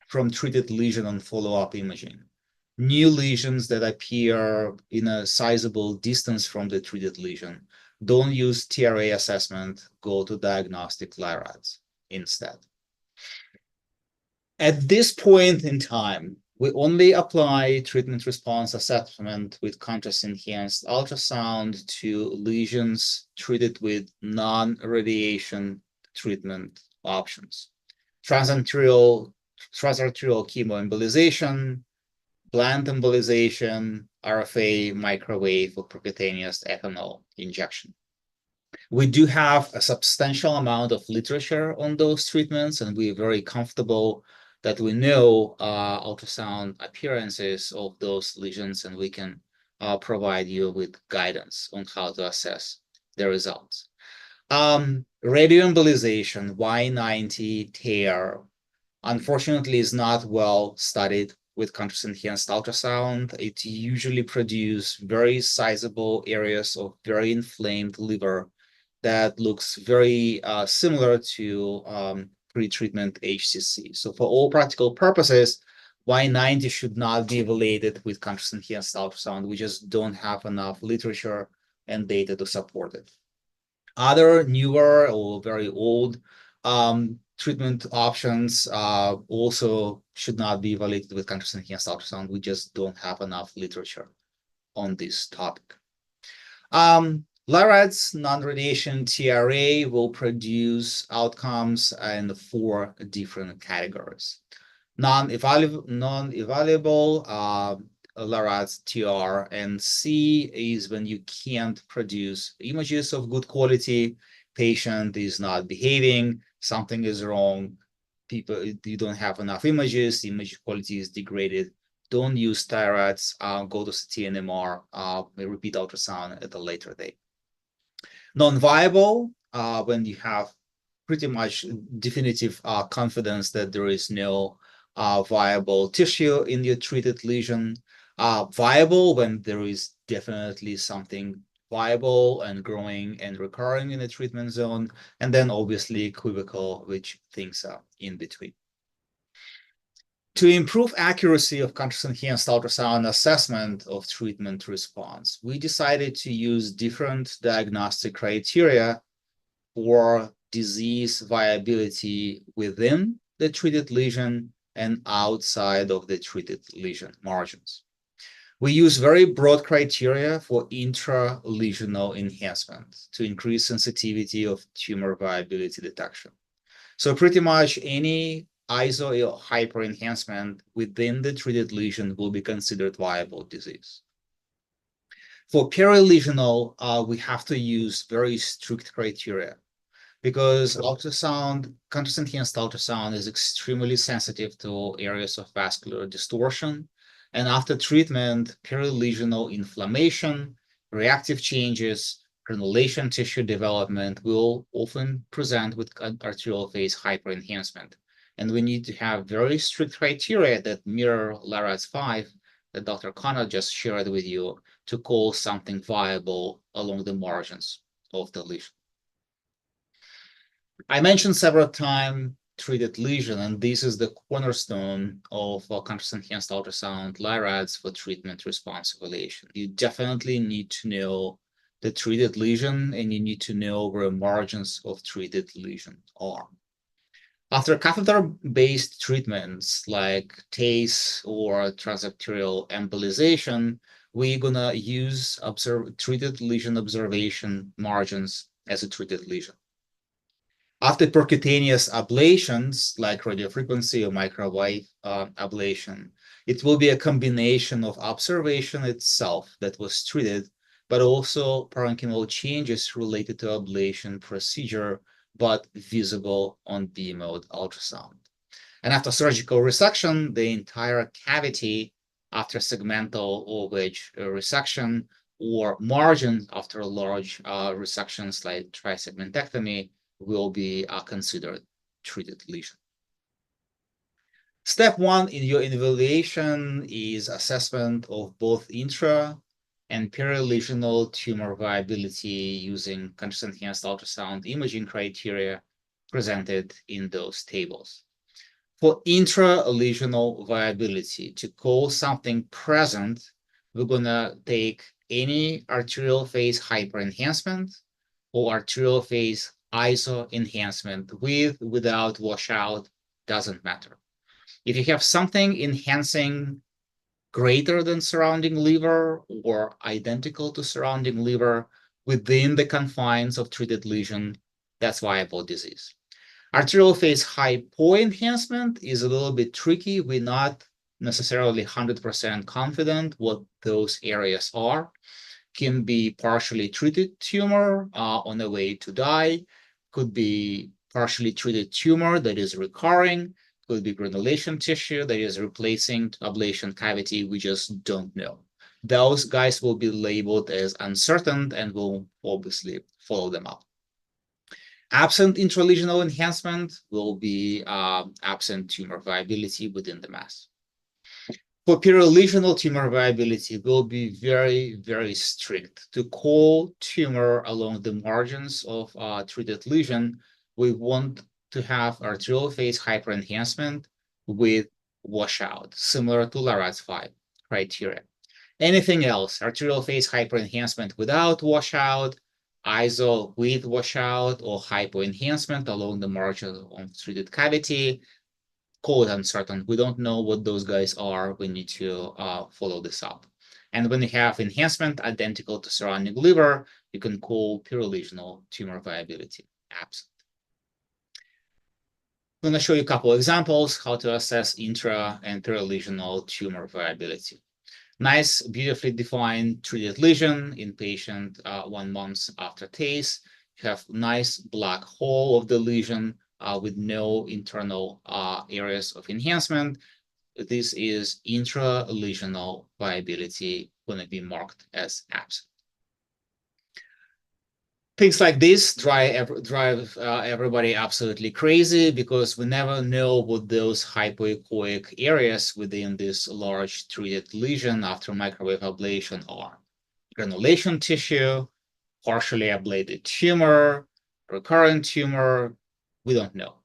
from treated lesion on follow-up imaging, new lesions that appear in a sizable distance from the treated lesion, don't use TRA assessment, go to diagnostic LIRADS instead. At this point in time, we only apply treatment response assessment with contrast-enhanced ultrasound to lesions treated with non-radiation treatment options. Transarterial chemoembolization, blunt embolization, RFA, microwave, or percutaneous ethanol injection. We do have a substantial amount of literature on those treatments, and we're very comfortable that we know ultrasound appearances of those lesions, and we can provide you with guidance on how to assess the results. Radioembolization, Y90 tear, unfortunately is not well studied with contrast-enhanced ultrasound. It usually produces very sizable areas of very inflamed liver that looks very similar to pre-treatment HCC. So for all practical purposes, Y90 should not be evaluated with contrast-enhanced ultrasound. We just don't have enough literature and data to support it. Other newer or very old treatment options also should not be evaluated with contrast-enhanced ultrasound. We just don't have enough literature on this topic. LIRADS, non-radiation TRA, will produce outcomes in 4 different categories. Non-evaluable LIRADS TR and C is when you can't produce images of good quality, patient is not behaving, something is wrong, you don't have enough images, the image quality is degraded. Don't use TIRADS, go to CT and MR, repeat ultrasound at a later date. Non-viable, when you have pretty much definitive confidence that there is no viable tissue in your treated lesion. Viable when there is definitely something viable and growing and recurring in the treatment zone, and then obviously equivocal, which things are in between. To improve accuracy of contrast-enhanced ultrasound assessment of treatment response, we decided to use different diagnostic criteria for disease viability within the treated lesion and outside of the treated lesion margins. We use very broad criteria for intralesional enhancement to increase sensitivity of tumor viability detection. So pretty much any ISO hyperenhancement within the treated lesion will be considered viable disease. For perilesional, we have to use very strict criteria because ultrasound, contrast-enhanced ultrasound is extremely sensitive to areas of vascular distortion. And after treatment, perilesional inflammation, reactive changes, granulation tissue development will often present with arterial phase hyperenhancement. And we need to have very strict criteria that mirror RADS 5 that Dr. Connor just shared with you to call something viable along the margins of the lesion. I mentioned several times treated lesion, and this is the cornerstone of contrast-enhanced ultrasound RADS for treatment response evaluation. You definitely need to know the treated lesion, and you need to know where margins of treated lesion are. After catheter-based treatments like TACE or transarterial embolization, we're gonna use treated lesion observation margins as a treated lesion. After percutaneous ablations, like radiofrequency or microwave ablation, it will be a combination of observation itself that was treated, but also parenchymal changes related to ablation procedure, but visible on B-mode ultrasound. And after surgical resection, the entire cavity after segmental or wedge resection or margin after large resections like trisegmentectomy will be considered treated lesion. Step one in your evaluation is assessment of both intra and perilesional tumor viability using contrast-enhanced ultrasound imaging criteria presented in those tables. For intralesional viability, to call something present, we're gonna take any arterial phase hyperenhancement or arterial phase ISO enhancement with, without washout, doesn't matter. If you have something enhancing greater than surrounding liver or identical to surrounding liver within the confines of treated lesion, that's viable disease. Arterial phase hypoenhancement is a little bit tricky. We're not necessarily 100% confident what those areas are. Can be partially treated tumor on the way to die, could be partially treated tumor that is recurring, could be granulation tissue that is replacing ablation cavity. We just don't know. Those guys will be labeled as uncertain and we'll obviously follow them up. Absent intralesional enhancement will be absent tumor viability within the mass. For perilesional tumor viability, will be very, very strict. To call tumor along the margins of treated lesion, we want to have arterial phase hyperenhancement with washout, similar to RADS 5 criteria. Anything else, arterial phase hyperenhancement without washout, ISO with washout, or hypoenhancement along the margin of treated cavity, call it uncertain. We don't know what those guys are. We need to follow this up. And when you have enhancement identical to surrounding liver, you can call perilesional tumor viability absent. I'm going to show you a couple of examples how to assess intra and perilesional tumor viability. Nice, beautifully defined treated lesion in patient 1 month after TACE. You have nice black hole of the lesion with no internal areas of enhancement. This is Things like this drive everybody absolutely crazy because we never know what those hypoechoic areas within this large treated lesion after microwave ablation are. Granulation tissue, partially ablated tumor, recurrent tumor, we don't know.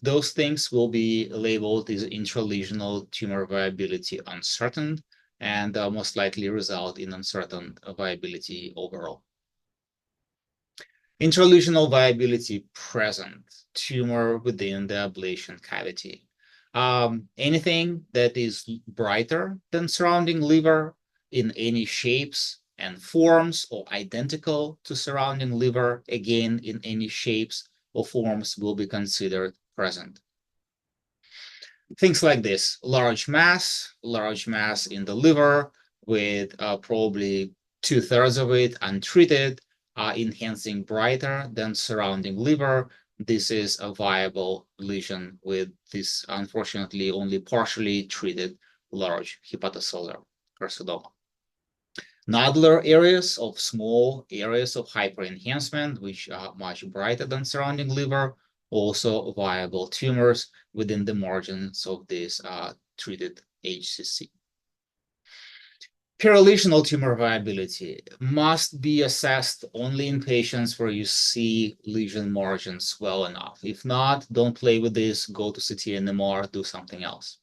Those things will be labeled as intralesional tumor viability uncertain and most likely result in uncertain viability overall. Intralesional viability present, tumor within the ablation cavity. Anything that is brighter than surrounding liver in any shapes and forms or identical to surrounding liver, again, in any shapes or forms will be considered present. Things like this, large mass in the liver with probably 2/3 of it untreated, enhancing brighter than surrounding liver. This is a viable lesion with this, unfortunately, only partially treated large hepatocellular carcinoma. Nodular areas of small areas of hyperenhancement, which are much brighter than surrounding liver, also viable tumors within the margins of this treated HCC. Perilesional tumor viability must be assessed only in patients where you see lesion margins well enough. If not, don't play with this, go to CT and MR, do something else.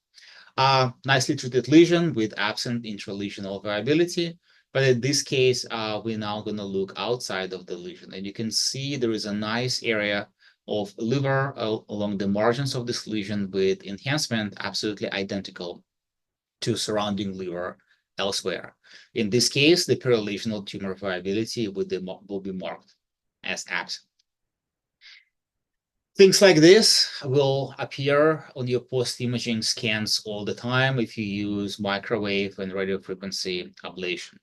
Nicely treated lesion with absent intralesional viability. But in this case, we're now going to look outside of the lesion. And you can see there is a nice area of liver along the margins of this lesion with enhancement absolutely identical to surrounding liver elsewhere. In this case, the perilesional tumor viability will be marked as absent. Things like this will appear on your post-imaging scans all the time if you use microwave and radiofrequency ablation.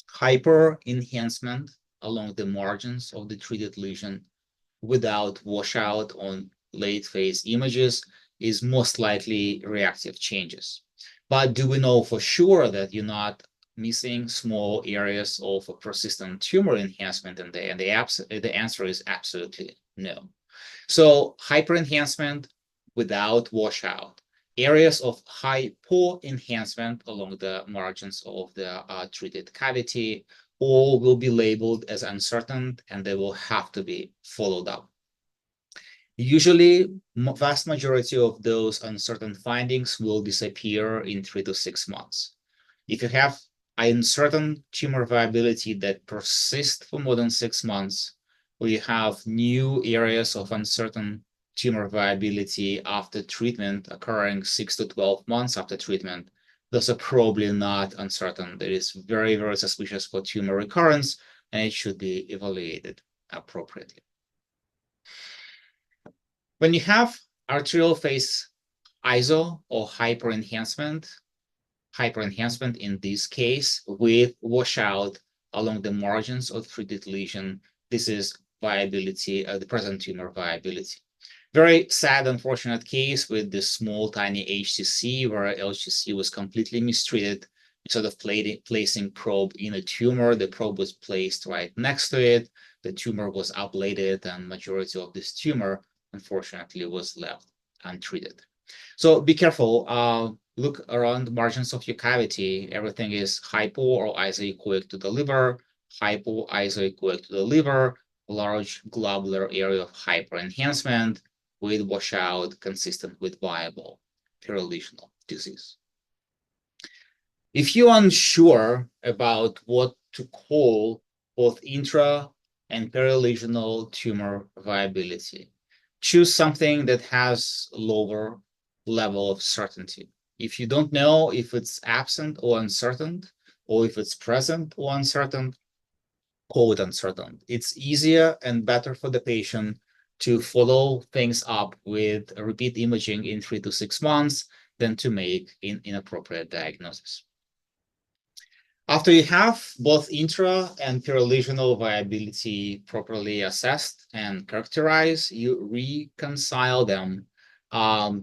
Hyper enhancement along the margins of the treated lesion without washout on late phase images is most likely reactive changes. But do we know for sure that you're not missing small areas of a persistent tumor enhancement in there? And the answer is absolutely no. So hyperenhancement without washout, areas of hypoenhancement along the margins of the treated cavity, all will be labeled as uncertain and they will have to be followed up. Usually, vast majority of those uncertain findings will disappear in 3 to 6 months. If you have uncertain tumor viability that persists for more than 6 months, or you have new areas of uncertain tumor viability after treatment occurring 6 to 12 months after treatment, those are probably not uncertain. That is very, very suspicious for tumor recurrence, and it should be evaluated appropriately. When you have arterial phase ISO or hyperenhancement in this case with washout along the margins of treated lesion, this is viability, the present tumor viability. Very sad, unfortunate case with this small, tiny HCC where LHCC was completely mistreated. Instead of placing probe in a tumor, the probe was placed right next to it. The tumor was ablated, and majority of this tumor, unfortunately, was left untreated. So be careful. Look around the margins of your cavity. Everything is hypo or isoechoic to the liver, hypo isoechoic to the liver, large globular area of hyperenhancement with washout consistent with viable perilesional disease. If you're unsure about what to call both intra and perilesional tumor viability, choose something that has lower level of certainty. If you don't know if it's absent or uncertain, or if it's present or uncertain, call it uncertain. It's easier and better for the patient to follow things up with repeat imaging in 3 to 6 months than to make an inappropriate diagnosis. After you have both intra and perilesional viability properly assessed and characterized, you reconcile them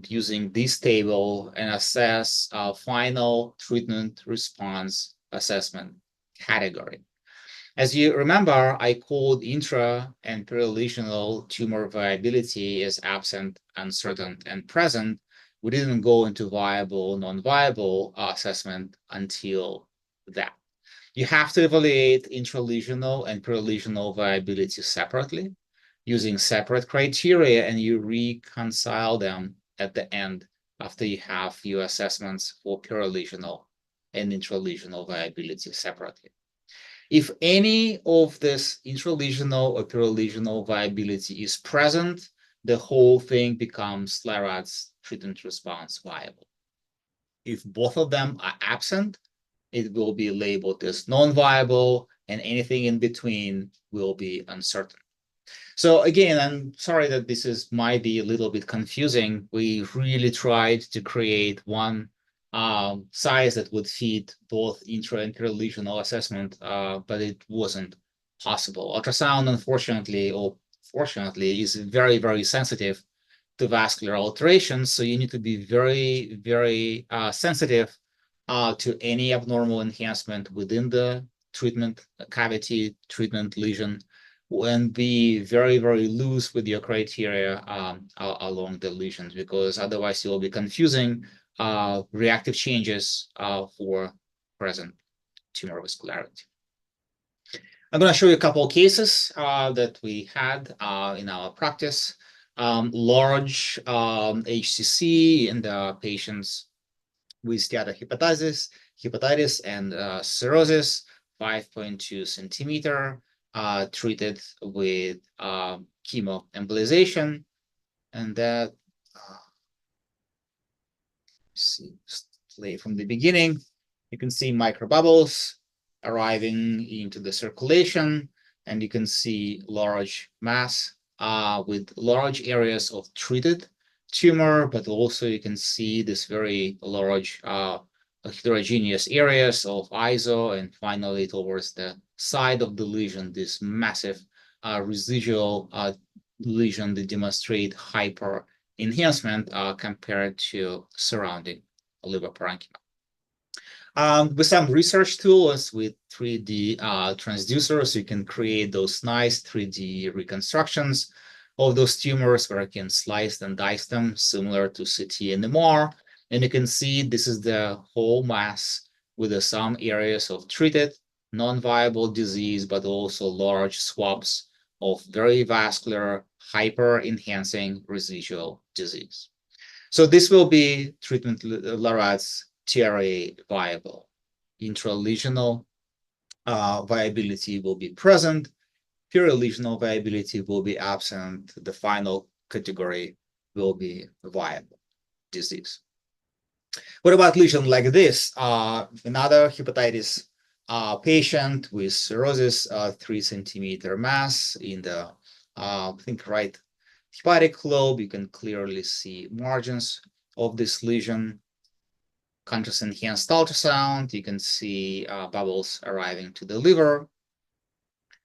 using this table and assess a final treatment response assessment category. As you remember, I called intra and perilesional tumor viability as absent, uncertain, and present. We didn't go into viable, non-viable assessment until that. You have to evaluate intralesional and perilesional viability separately using separate criteria, and you reconcile them at the end after you have your assessments for perilesional and intralesional viability separately. If any of this intralesional or perilesional viability is present, the whole thing becomes RADS treatment response viable. If both of them are absent, it will be labeled as non-viable, and anything in between will be uncertain. So again, I'm sorry that this might be a little bit confusing. We really tried to create one size that would fit both intra and perilesional assessment, but it wasn't possible. Ultrasound, unfortunately, or fortunately, is very, very sensitive to vascular alterations. So you need to be very, very sensitive to any abnormal enhancement within the treatment cavity, treatment lesion, and be very, very loose with your criteria along the lesions, because otherwise you'll be confusing reactive changes for present tumor vascularity. I'm going to show you a couple of cases that we had in our practice. Large HCC in the patients with steatohepatitis and cirrhosis, 5.2 centimeter, treated with chemoembolization, and that see play from the beginning. You can see microbubbles arriving into the circulation, and you can see large mass with large areas of treated tumor, but also you can see this very large heterogeneous areas of ISO, and finally towards the side of the lesion, this massive residual lesion that demonstrate hyper enhancement compared to surrounding liver parenchyma. With some research tools with 3D transducers, you can create those nice 3D reconstructions of those tumors where you can slice and dice them, similar to CT and MR. And you can see this is the whole mass with some areas of treated, non-viable disease, but also large swabs of very vascular, hyper-enhancing residual disease. So this will be treatment RADS TRA viable. Intralesional viability will be present. Perilesional viability will be absent. The final category will be viable disease. What about lesion like this? Another hepatitis patient with cirrhosis, 3 centimeter mass in the, I think, right hepatic lobe. You can clearly see margins of this lesion. Contrast-enhanced ultrasound, you can see bubbles arriving to the liver,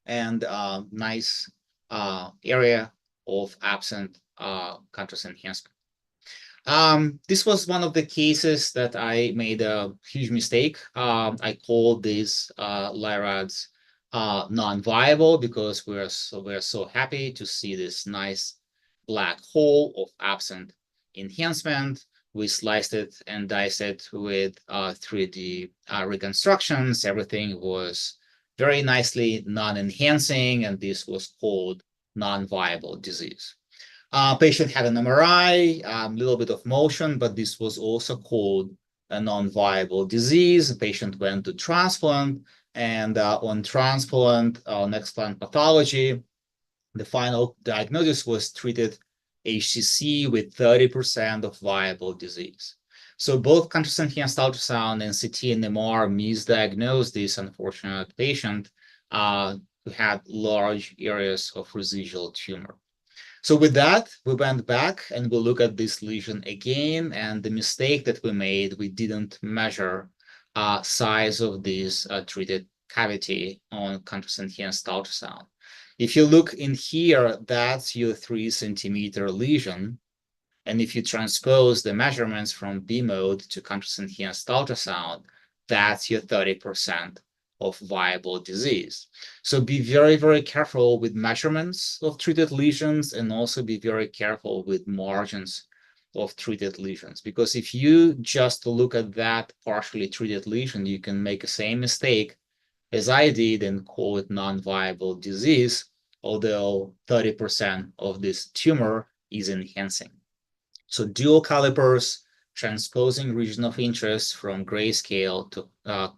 and nice area of absent contrast enhancement. This was one of the cases that I made a huge mistake. I called this RADS non-viable because we're so happy to see this nice black hole of absent enhancement. We sliced it and diced it with 3D reconstructions. Everything was very nicely non-enhancing, and this was called non-viable disease. Patient had an MRI, a little bit of motion, but this was also called a non-viable disease. The patient went to transplant, and on transplant, on explant pathology, the final diagnosis was treated HCC with 30% of viable disease. So both contrast-enhanced ultrasound and CT and MR misdiagnosed this unfortunate patient who had large areas of residual tumor. So with that, we went back and we look at this lesion again, and the mistake that we made, we didn't measure size of this treated cavity on contrast-enhanced ultrasound. If you look in here, that's your 3 centimeter lesion. And if you transpose the measurements from B mode to contrast-enhanced ultrasound, that's your 30% of viable disease. So be very, very careful with measurements of treated lesions, and also be very careful with margins of treated lesions. Because if you just look at that partially treated lesion, you can make the same mistake as I did and call it non-viable disease, although 30% of this tumor is enhancing. So dual calipers, transposing region of interest from grayscale to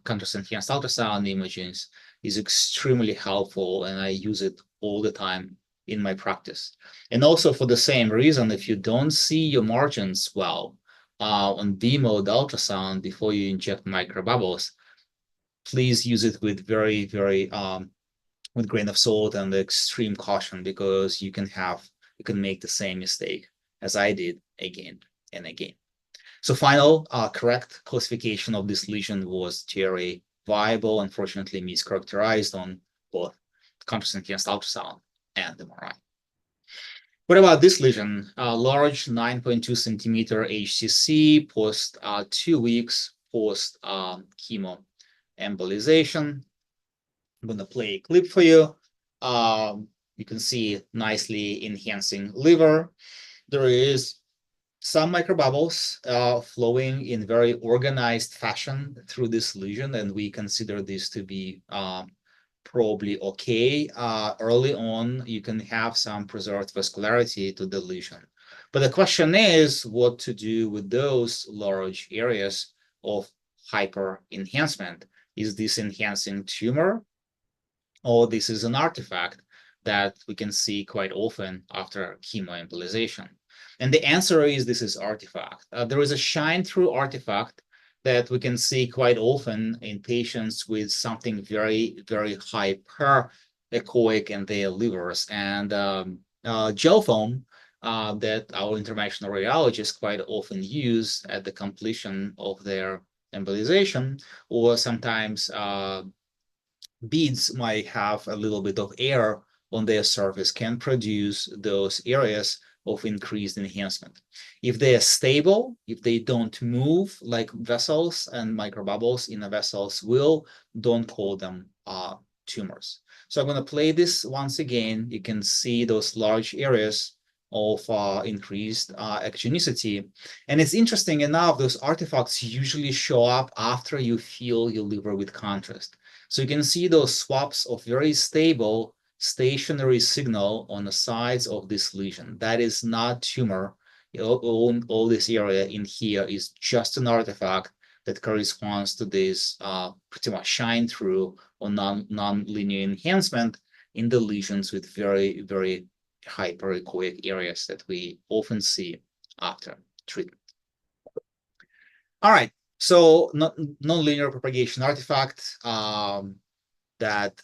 contrast enhanced ultrasound images is extremely helpful, and I use it all the time in my practice. And also for the same reason, if you don't see your margins well on B mode ultrasound before you inject microbubbles, please use it with very, very with grain of salt and extreme caution, because you can make the same mistake as I did again and again. So final correct classification of this lesion was TRA viable, unfortunately mischaracterized on both contrast enhanced ultrasound and MRI. What about this lesion? Large 9.2 centimeter HCC post 2 weeks post chemo embolization. I'm going to play a clip for you. You can see nicely enhancing liver. There is some microbubbles flowing in very organized fashion through this lesion, and we consider this to be probably okay. Early on, you can have some preserved vascularity to the lesion. But the question is what to do with those large areas of hyper enhancement. Is this enhancing tumor, or this is an artifact that we can see quite often after chemoembolization? And the answer is this is artifact. There is a shine-through artifact that we can see quite often in patients with something very, very hyper-echoic in their livers. And gel foam that our interventional radiologists quite often use at the completion of their embolization, or sometimes beads might have a little bit of air on their surface, can produce those areas of increased enhancement. If they are stable, if they don't move like vessels and microbubbles in the vessels will, don't call them tumors. So I'm going to play this once again. You can see those large areas of increased echogenicity. And it's interesting enough, those artifacts usually show up after you fill your liver with contrast. So you can see those swaps of very stable stationary signal on the sides of this lesion. That is not tumor. All this area in here is just an artifact that corresponds to this pretty much shine through or non-linear enhancement in the lesions with very, very hyperechoic areas that we often see after treatment. All right, so non-linear propagation artifact that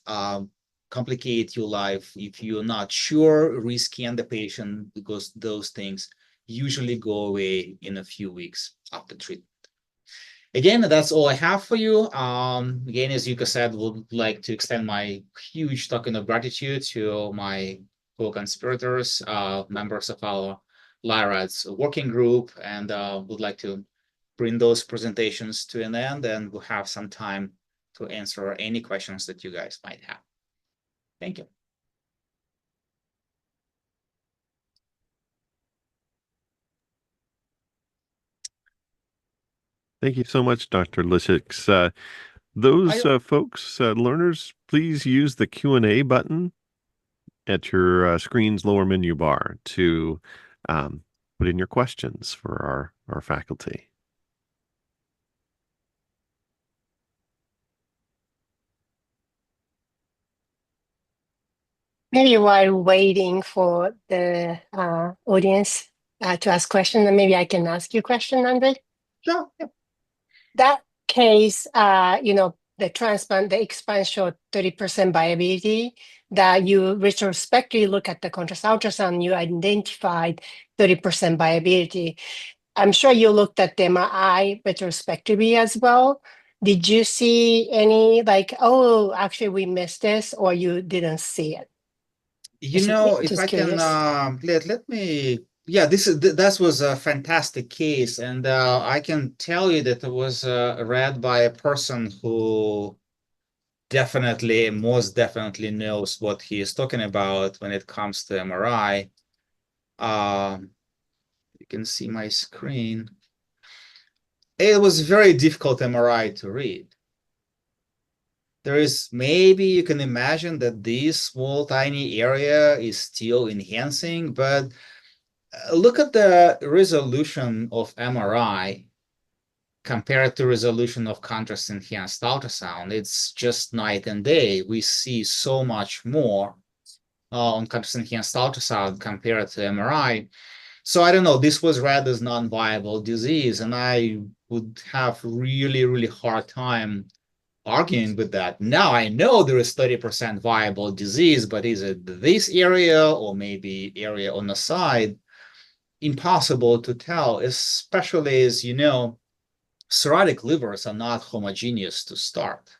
complicate your life. If you're not sure, rescan the patient, because those things usually go away in a few weeks after treatment. Again, that's all I have for you. Again, as Yuka said, would like to extend my huge token of gratitude to my co-conspirators, members of our RADS working group, and would like to bring those presentations to an end, and we'll have some time to answer any questions that you guys might have. Thank you. Thank you so much, Dr. Lishik. Those folks, learners, please use the Q&A button at your screen's lower menu bar to put in your questions for our faculty. Maybe while waiting for the audience to ask questions, and maybe I can ask you a question, Andre. Sure. Yeah. That case, the transplant, the expand showed 30% viability. That you retrospectively look at the contrast ultrasound, you identified 30% viability. I'm sure you looked at the MRI retrospectively as well. Did you see any oh, actually we missed this, or you didn't see it? If I can, let me, yeah, that was a fantastic case, and I can tell you that it was read by a person who most definitely knows what he is talking about when it comes to MRI. You can see my screen. It was very difficult MRI to read. There is, maybe you can imagine that this small tiny area is still enhancing, but look at the resolution of MRI compared to resolution of contrast enhanced ultrasound. It's just night and day. We see so much more on contrast enhanced ultrasound compared to MRI. So I don't know, this was read as non-viable disease, and I would have really, really hard time arguing with that. Now I know there is 30% viable disease, but is it this area or maybe area on the side? Impossible to tell, especially as you know, cirrhotic livers are not homogeneous to start.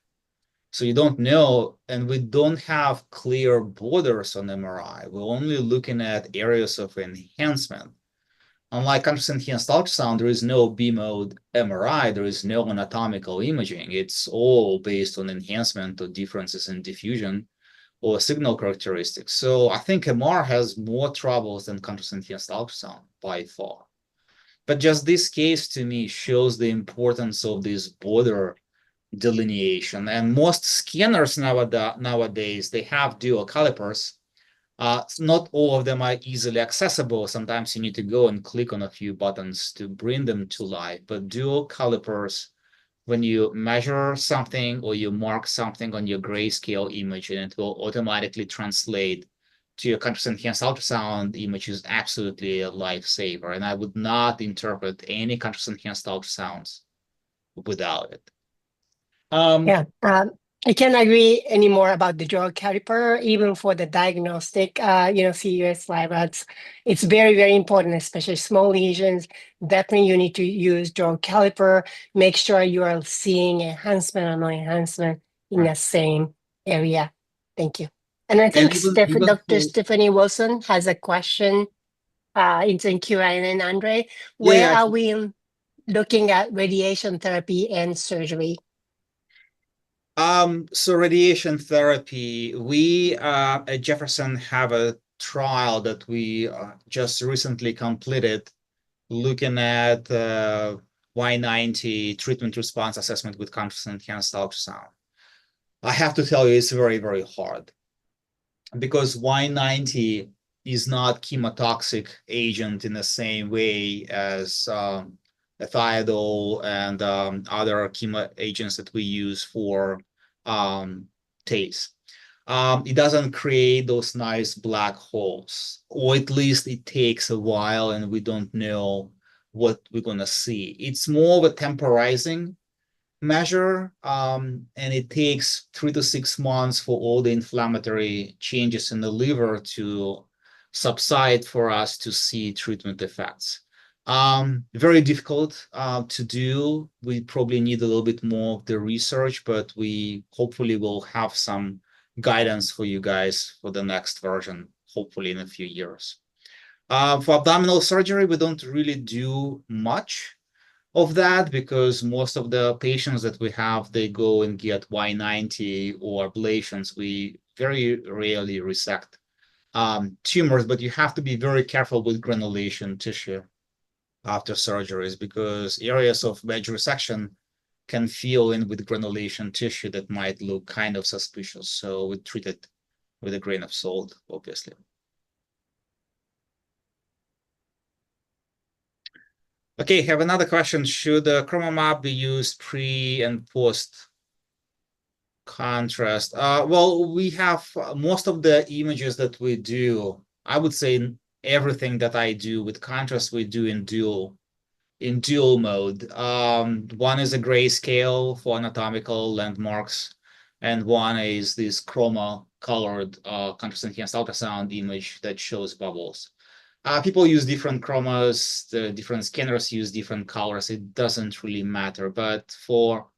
So you don't know, and we don't have clear borders on MRI. We're only looking at areas of enhancement. Unlike contrast enhanced ultrasound, there is no B mode MRI, there is no anatomical imaging. It's all based on enhancement or differences in diffusion or signal characteristics. So I think MR has more troubles than contrast enhanced ultrasound by far. But just this case to me shows the importance of this border delineation. And most scanners nowadays, they have dual calipers. Not all of them are easily accessible. Sometimes you need to go and click on a few buttons to bring them to life. But dual calipers, when you measure something or you mark something on your grayscale image, and it will automatically translate to your contrast enhanced ultrasound image, is absolutely a lifesaver. And I would not interpret any contrast enhanced ultrasounds without it. Yeah, I can't agree anymore about the dual caliper, even for the diagnostic, CEUS live RADS. It's very, very important, especially small lesions. Definitely you need to use dual caliper. Make sure you are seeing enhancement or no enhancement in the same area. Thank you. And I think Dr. Stephanie Wilson has a question. It's in Q&A, Andre. Where are we looking at radiation therapy and surgery? So radiation therapy, we at Jefferson have a trial that we just recently completed looking at Y90 treatment response assessment with contrast enhanced ultrasound. I have to tell you, it's very, very hard because Y90 is not chemotoxic agent in the same way as thiodol and other chemo agents that we use for TACE. It doesn't create those nice black holes, or at least it takes a while and we don't know what we're going to see. It's more of a temporizing measure, and it takes 3 to 6 months for all the inflammatory changes in the liver to subside for us to see treatment effects. Very difficult to do. We probably need a little bit more of the research, but we hopefully will have some guidance for you guys for the next version, hopefully in a few years. For abdominal surgery, we don't really do much of that because most of the patients that we have, they go and get Y90 or ablations. We very rarely resect tumors, but you have to be very careful with granulation tissue after surgeries because areas of wedge resection can fill in with granulation tissue that might look kind of suspicious. So we treat it with a grain of salt, obviously. Okay, have another question. Should chromomap be used pre and post contrast? Well, we have most of the images that we do, I would say everything that I do with contrast, we do in dual mode. One is a grayscale for anatomical landmarks, and one is this chroma colored contrast enhanced ultrasound image that shows bubbles. People use different chromas, the different scanners use different colors. It doesn't really matter, but for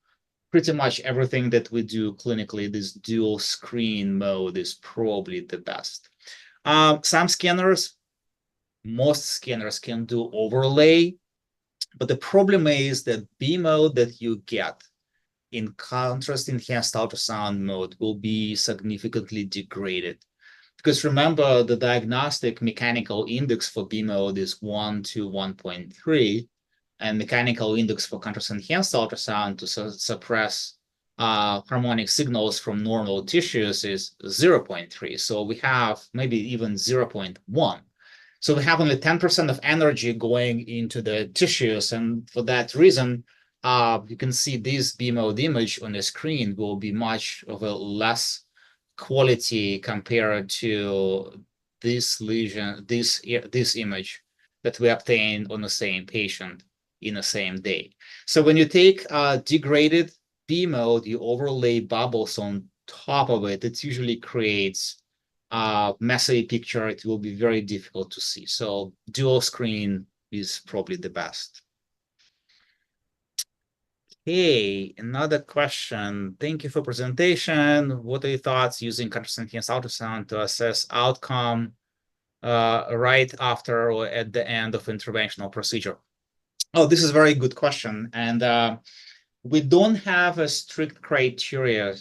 pretty much everything that we do clinically, this dual screen mode is probably the best. Some scanners, most scanners can do overlay, but the problem is that B mode that you get in contrast-enhanced ultrasound mode will be significantly degraded. Because remember, the diagnostic mechanical index for B mode is 1 to 1.3, and mechanical index for contrast-enhanced ultrasound to suppress harmonic signals from normal tissues is 0.3. So we have maybe even 0.1. So we have only 10% of energy going into the tissues. And for that reason, you can see this B mode image on the screen will be much of a less quality compared to this lesion, this image that we obtained on the same patient in the same day. So when you take degraded B mode, you overlay bubbles on top of it, it usually creates a messy picture. It will be very difficult to see. So dual screen is probably the best. Okay, another question. Thank you for presentation. What are your thoughts using contrast-enhanced ultrasound to assess outcome right after or at the end of interventional procedure? Oh, this is a very good question. And we don't have a strict criteria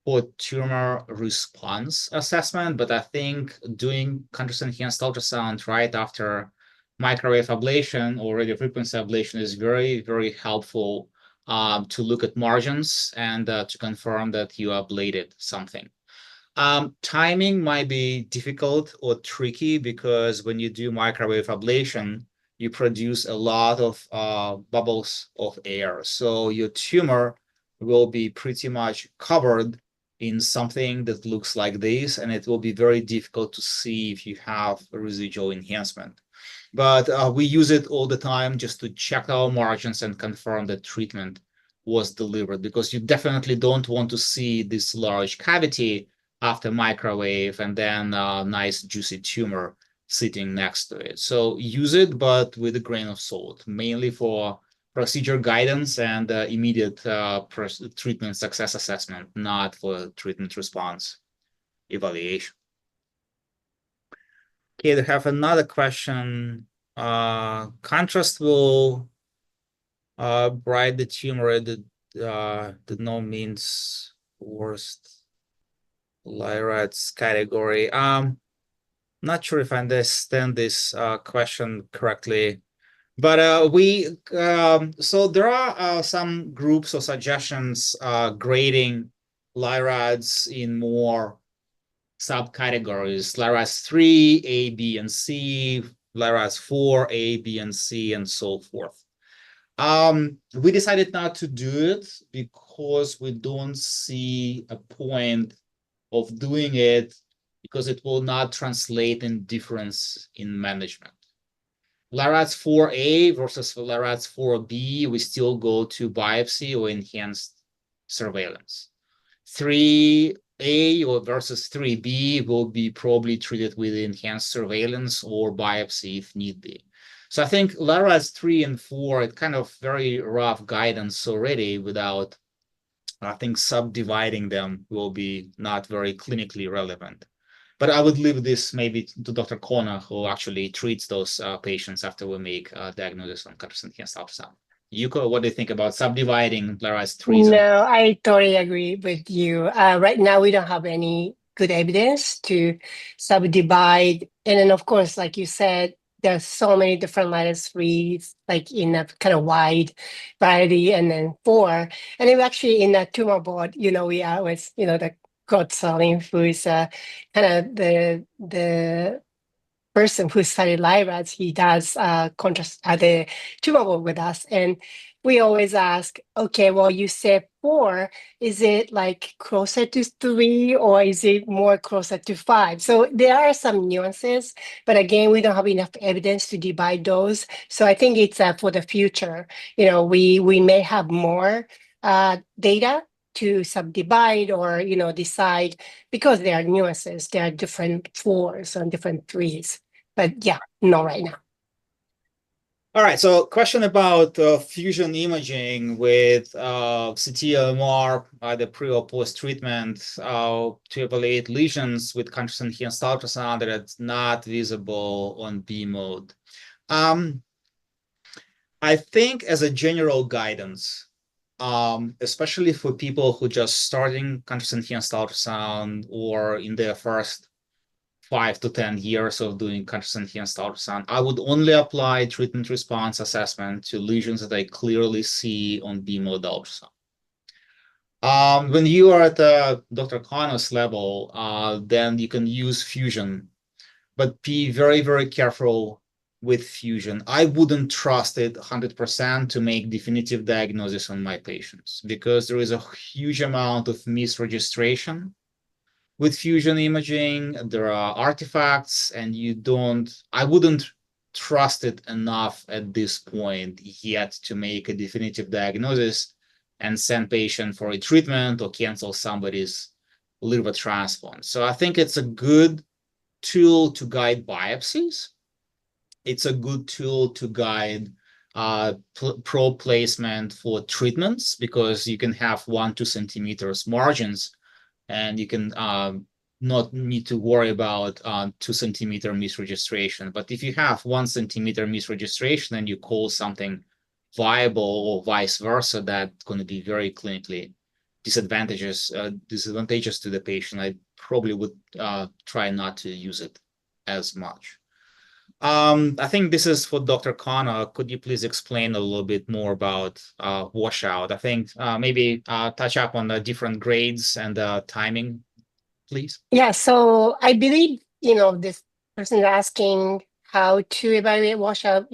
for tumor response assessment, but I think doing contrast-enhanced ultrasound right after microwave ablation or radiofrequency ablation is very, very helpful to look at margins and to confirm that you ablated something. Timing might be difficult or tricky because when you do microwave ablation, you produce a lot of bubbles of air. So your tumor will be pretty much covered in something that looks like this, and it will be very difficult to see if you have a residual enhancement. But we use it all the time just to check our margins and confirm that treatment was delivered, because you definitely don't want to see this large cavity after microwave and then a nice juicy tumor sitting next to it. So use it, but with a grain of salt, mainly for procedure guidance and immediate treatment success assessment, not for treatment response evaluation. Okay, they have another question. Contrast will bright the tumor the no means worst RADS category. Not sure if I understand this question correctly, but so there are some groups or suggestions grading RADS in more subcategories: RADS 3, A, B, and C, RADS 4, A, B, and C, and so forth. We decided not to do it because we don't see a point of doing it, because it will not translate in difference in management. RADS 4A versus RADS 4B, we still go to biopsy or enhanced surveillance. 3A or versus 3B will be probably treated with enhanced surveillance or biopsy if need be. So I think RADS 3 and 4, it's kind of very rough guidance already. Without, I think, subdividing them will be not very clinically relevant. But I would leave this maybe to Dr. Kona, who actually treats those patients after we make a diagnosis on contrast-enhanced ultrasound. Yuko, what do you think about subdividing RADS 3? No, I totally agree with you. Right now, we don't have any good evidence to subdivide. And then, of course, like you said, there's so many different RADS 3s, like in a kind of wide variety, and then 4. And then actually in that tumor board, we are with, the Scott Salim, who is kind of the person who studied RADS. He does contrast the tumor board with us, and we always ask, okay, well, you said 4, is it like closer to 3 or is it more closer to 5? So there are some nuances, but again, we don't have enough evidence to divide those. So I think it's for the future. We may have more data to subdivide or decide, because there are nuances. There are different 4s and different 3s. But yeah, not right now. All right, so question about fusion imaging with CT MR, either pre or post treatment, to evaluate lesions with contrast-enhanced ultrasound that is not visible on B mode. I think as a general guidance, especially for people who just starting contrast-enhanced ultrasound or in their first 5 to 10 years of doing contrast-enhanced ultrasound, I would only apply treatment response assessment to lesions that I clearly see on beam mode ultrasound. When you are at the Dr. Khanna's level, then you can use fusion, but be very, very careful with fusion. I wouldn't trust it 100% to make definitive diagnosis on my patients because there is a huge amount of misregistration with fusion imaging. There are artifacts, and I wouldn't trust it enough at this point yet to make a definitive diagnosis and send patient for a treatment or cancel somebody's liver transplant. So I think it's a good tool to guide biopsies. It's a good tool to guide probe placement for treatments because you can have 1-2 centimeters margins, and you can not need to worry about 2 centimeter misregistration. But if you have 1 centimeter misregistration and you call something viable or vice versa, that's going to be very clinically disadvantageous to the patient. I probably would try not to use it as much. I think this is for Dr. Khanna. Could you please explain a little bit more about washout? I think maybe touch up on the different grades and timing, please. Yeah, so I believe, this person is asking how to evaluate washout,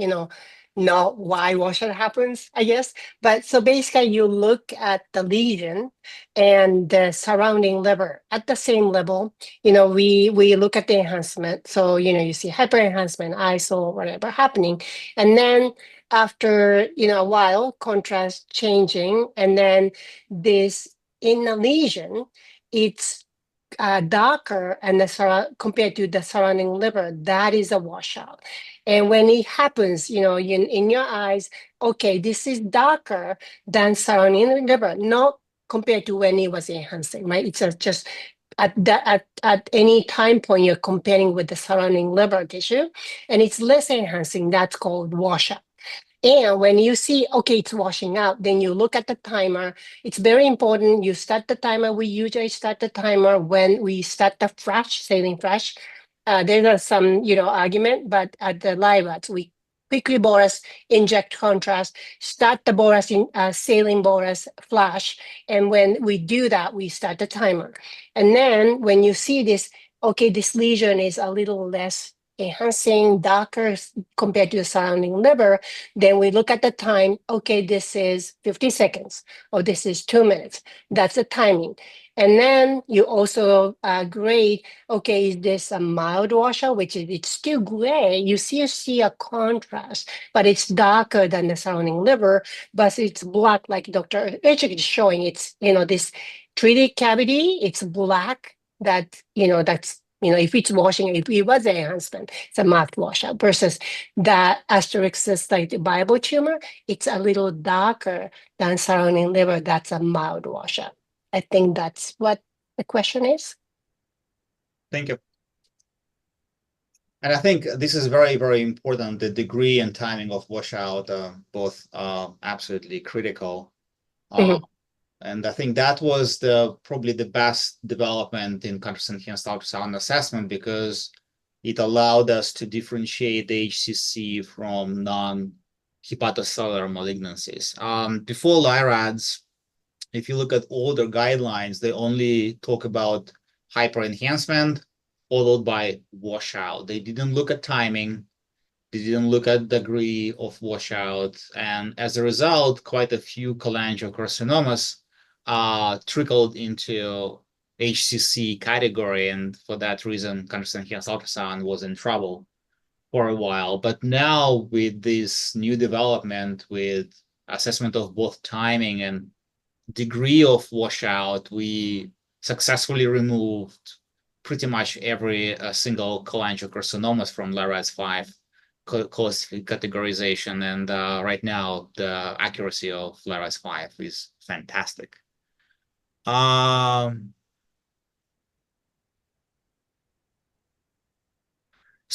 not why washout happens, I guess. But so basically, you look at the lesion and the surrounding liver at the same level. We look at the enhancement. So, you see hyper enhancement, ISO, whatever happening. And then after, a while, contrast changing. And then this in a lesion, it's darker and compared to the surrounding liver, that is a washout. And when it happens, in your eyes, okay, this is darker than surrounding liver, not compared to when it was enhancing, right? It's just at any time point you're comparing with the surrounding liver tissue, and it's less enhancing. That's called washout. And when you see, okay, it's washing out, then you look at the timer. It's very important. You start the timer. We usually start the timer when we start the fresh, saline fresh. There's some, argument, but at the live rats, we quickly bolus, inject contrast, start the bolus in saline bolus flash. And when we do that, we start the timer. And then when you see this, okay, this lesion is a little less enhancing, darker compared to the surrounding liver, then we look at the time. Okay, this is 50 seconds, or this is 2 minutes. That's the timing. And then you also grade, okay, is this a mild washout, which is it's still gray. You see a contrast, but it's darker than the surrounding liver, but it's black, like Dr. Richard is showing. It's, this treated cavity, it's black. That's if it's washing, if it was an enhancement, it's a matte washout versus the asterix like the Bible tumor, it's a little darker than surrounding liver. That's a mild washout. I think that's what the question is. Thank you. And I think this is very, very important. The degree and timing of washout, both absolutely critical. And I think that was probably the best development in contrast-enhanced ultrasound assessment because it allowed us to differentiate the HCC from non-hepatocellular malignancies. Before RADS, if you look at older guidelines, they only talk about hyperenhancement followed by washout. They didn't look at timing. They didn't look at degree of washout. And as a result, quite a few cholangiocarcinomas trickled into HCC category. And for that reason, contrast-enhanced ultrasound was in trouble for a while. But now with this new development, with assessment of both timing and degree of washout, we successfully removed pretty much every single cholangiocarcinomas from RADS 5 categorization. And right now, the accuracy of RADS 5 is fantastic.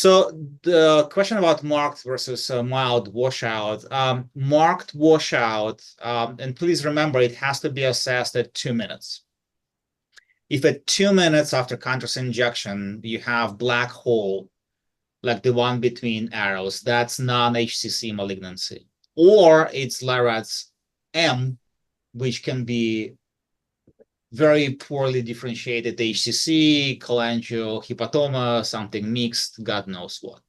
So the question about marked versus mild washout. Marked washout, and please remember, it has to be assessed at 2 minutes. If at 2 minutes after contrast injection, you have black hole, like the one between arrows, that's non-HCC malignancy. Or it's LARADS M, which can be very poorly differentiated HCC, cholangiohepatoma, something mixed, God knows what.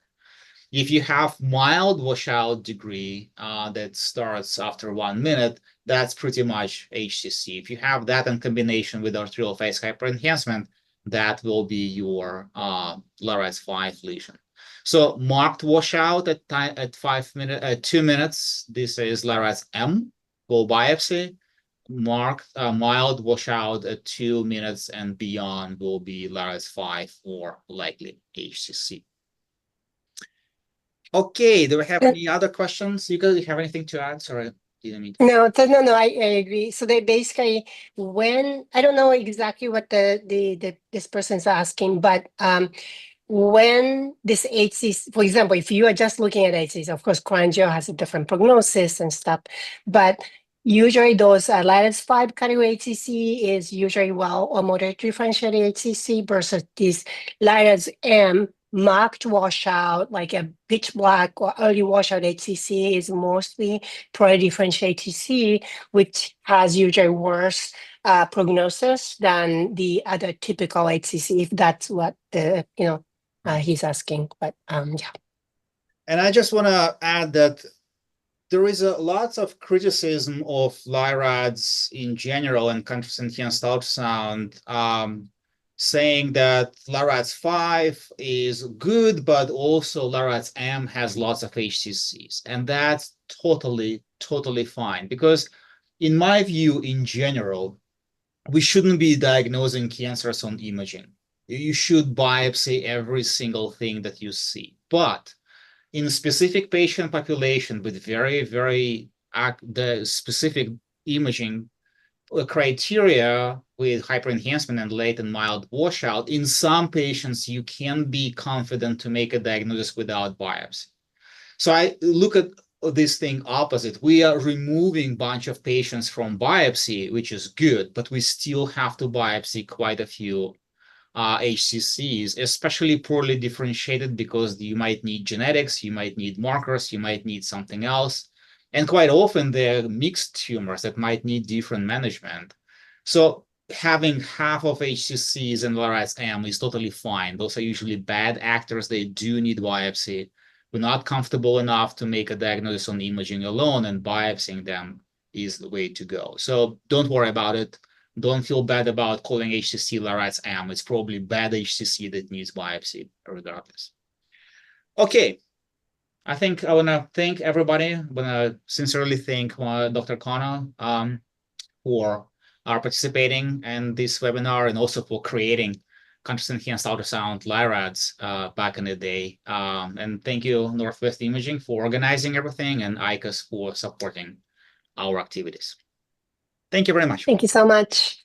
If you have mild washout degree that starts after 1 minute, that's pretty much HCC. If you have that in combination with arterial phase hyperenhancement, that will be your LARADS 5 lesion. So marked washout at 2 minutes, this is LARADS M, full biopsy. Marked mild washout at 2 minutes and beyond will be LARADS 5 or likely HCC. Okay, do we have any other questions? You guys have anything to add? Sorry, didn't mean to. No, I agree. So they basically, when, I don't know exactly what this person's asking, but when this HCC, for example, if you are just looking at HCC, of course, cholangio has a different prognosis and stuff, but usually those LARADS 5 category HCC is usually well or moderate differentiated HCC versus this LARADS M marked washout, like a pitch black or early washout HCC is mostly poorly differentiated HCC, which has usually worse prognosis than the other typical HCC, if that's what the, he's asking, but yeah. And I just want to add that there is lots of criticism of LARADS in general and contrast enhanced ultrasound, saying that LARADS 5 is good, but also LARADS M has lots of HCCs. And that's totally fine. Because in my view, in general, we shouldn't be diagnosing cancers on imaging. You should biopsy every single thing that you see. But in a specific patient population with very, the specific imaging criteria with hyperenhancement and late and mild washout, in some patients, you can be confident to make a diagnosis without biopsy. So I look at this thing opposite. We are removing a bunch of patients from biopsy, which is good, but we still have to biopsy quite a few HCCs, especially poorly differentiated, because you might need genetics, you might need markers, you might need something else. And quite often they're mixed tumors that might need different management. So having half of HCCs and LARADS M is totally fine. Those are usually bad actors. They do need biopsy. We're not comfortable enough to make a diagnosis on imaging alone, and biopsying them is the way to go. So don't worry about it. Don't feel bad about calling HCC LARADS M. It's probably bad HCC that needs biopsy regardless. Okay, I think I want to thank everybody. I want to sincerely thank Dr. Connor for participating in this webinar and also for creating contrast enhanced ultrasound LARADS back in the day. And thank you, Northwest Imaging, for organizing everything, and ICUS for supporting our activities. Thank you very much. Thank you so much.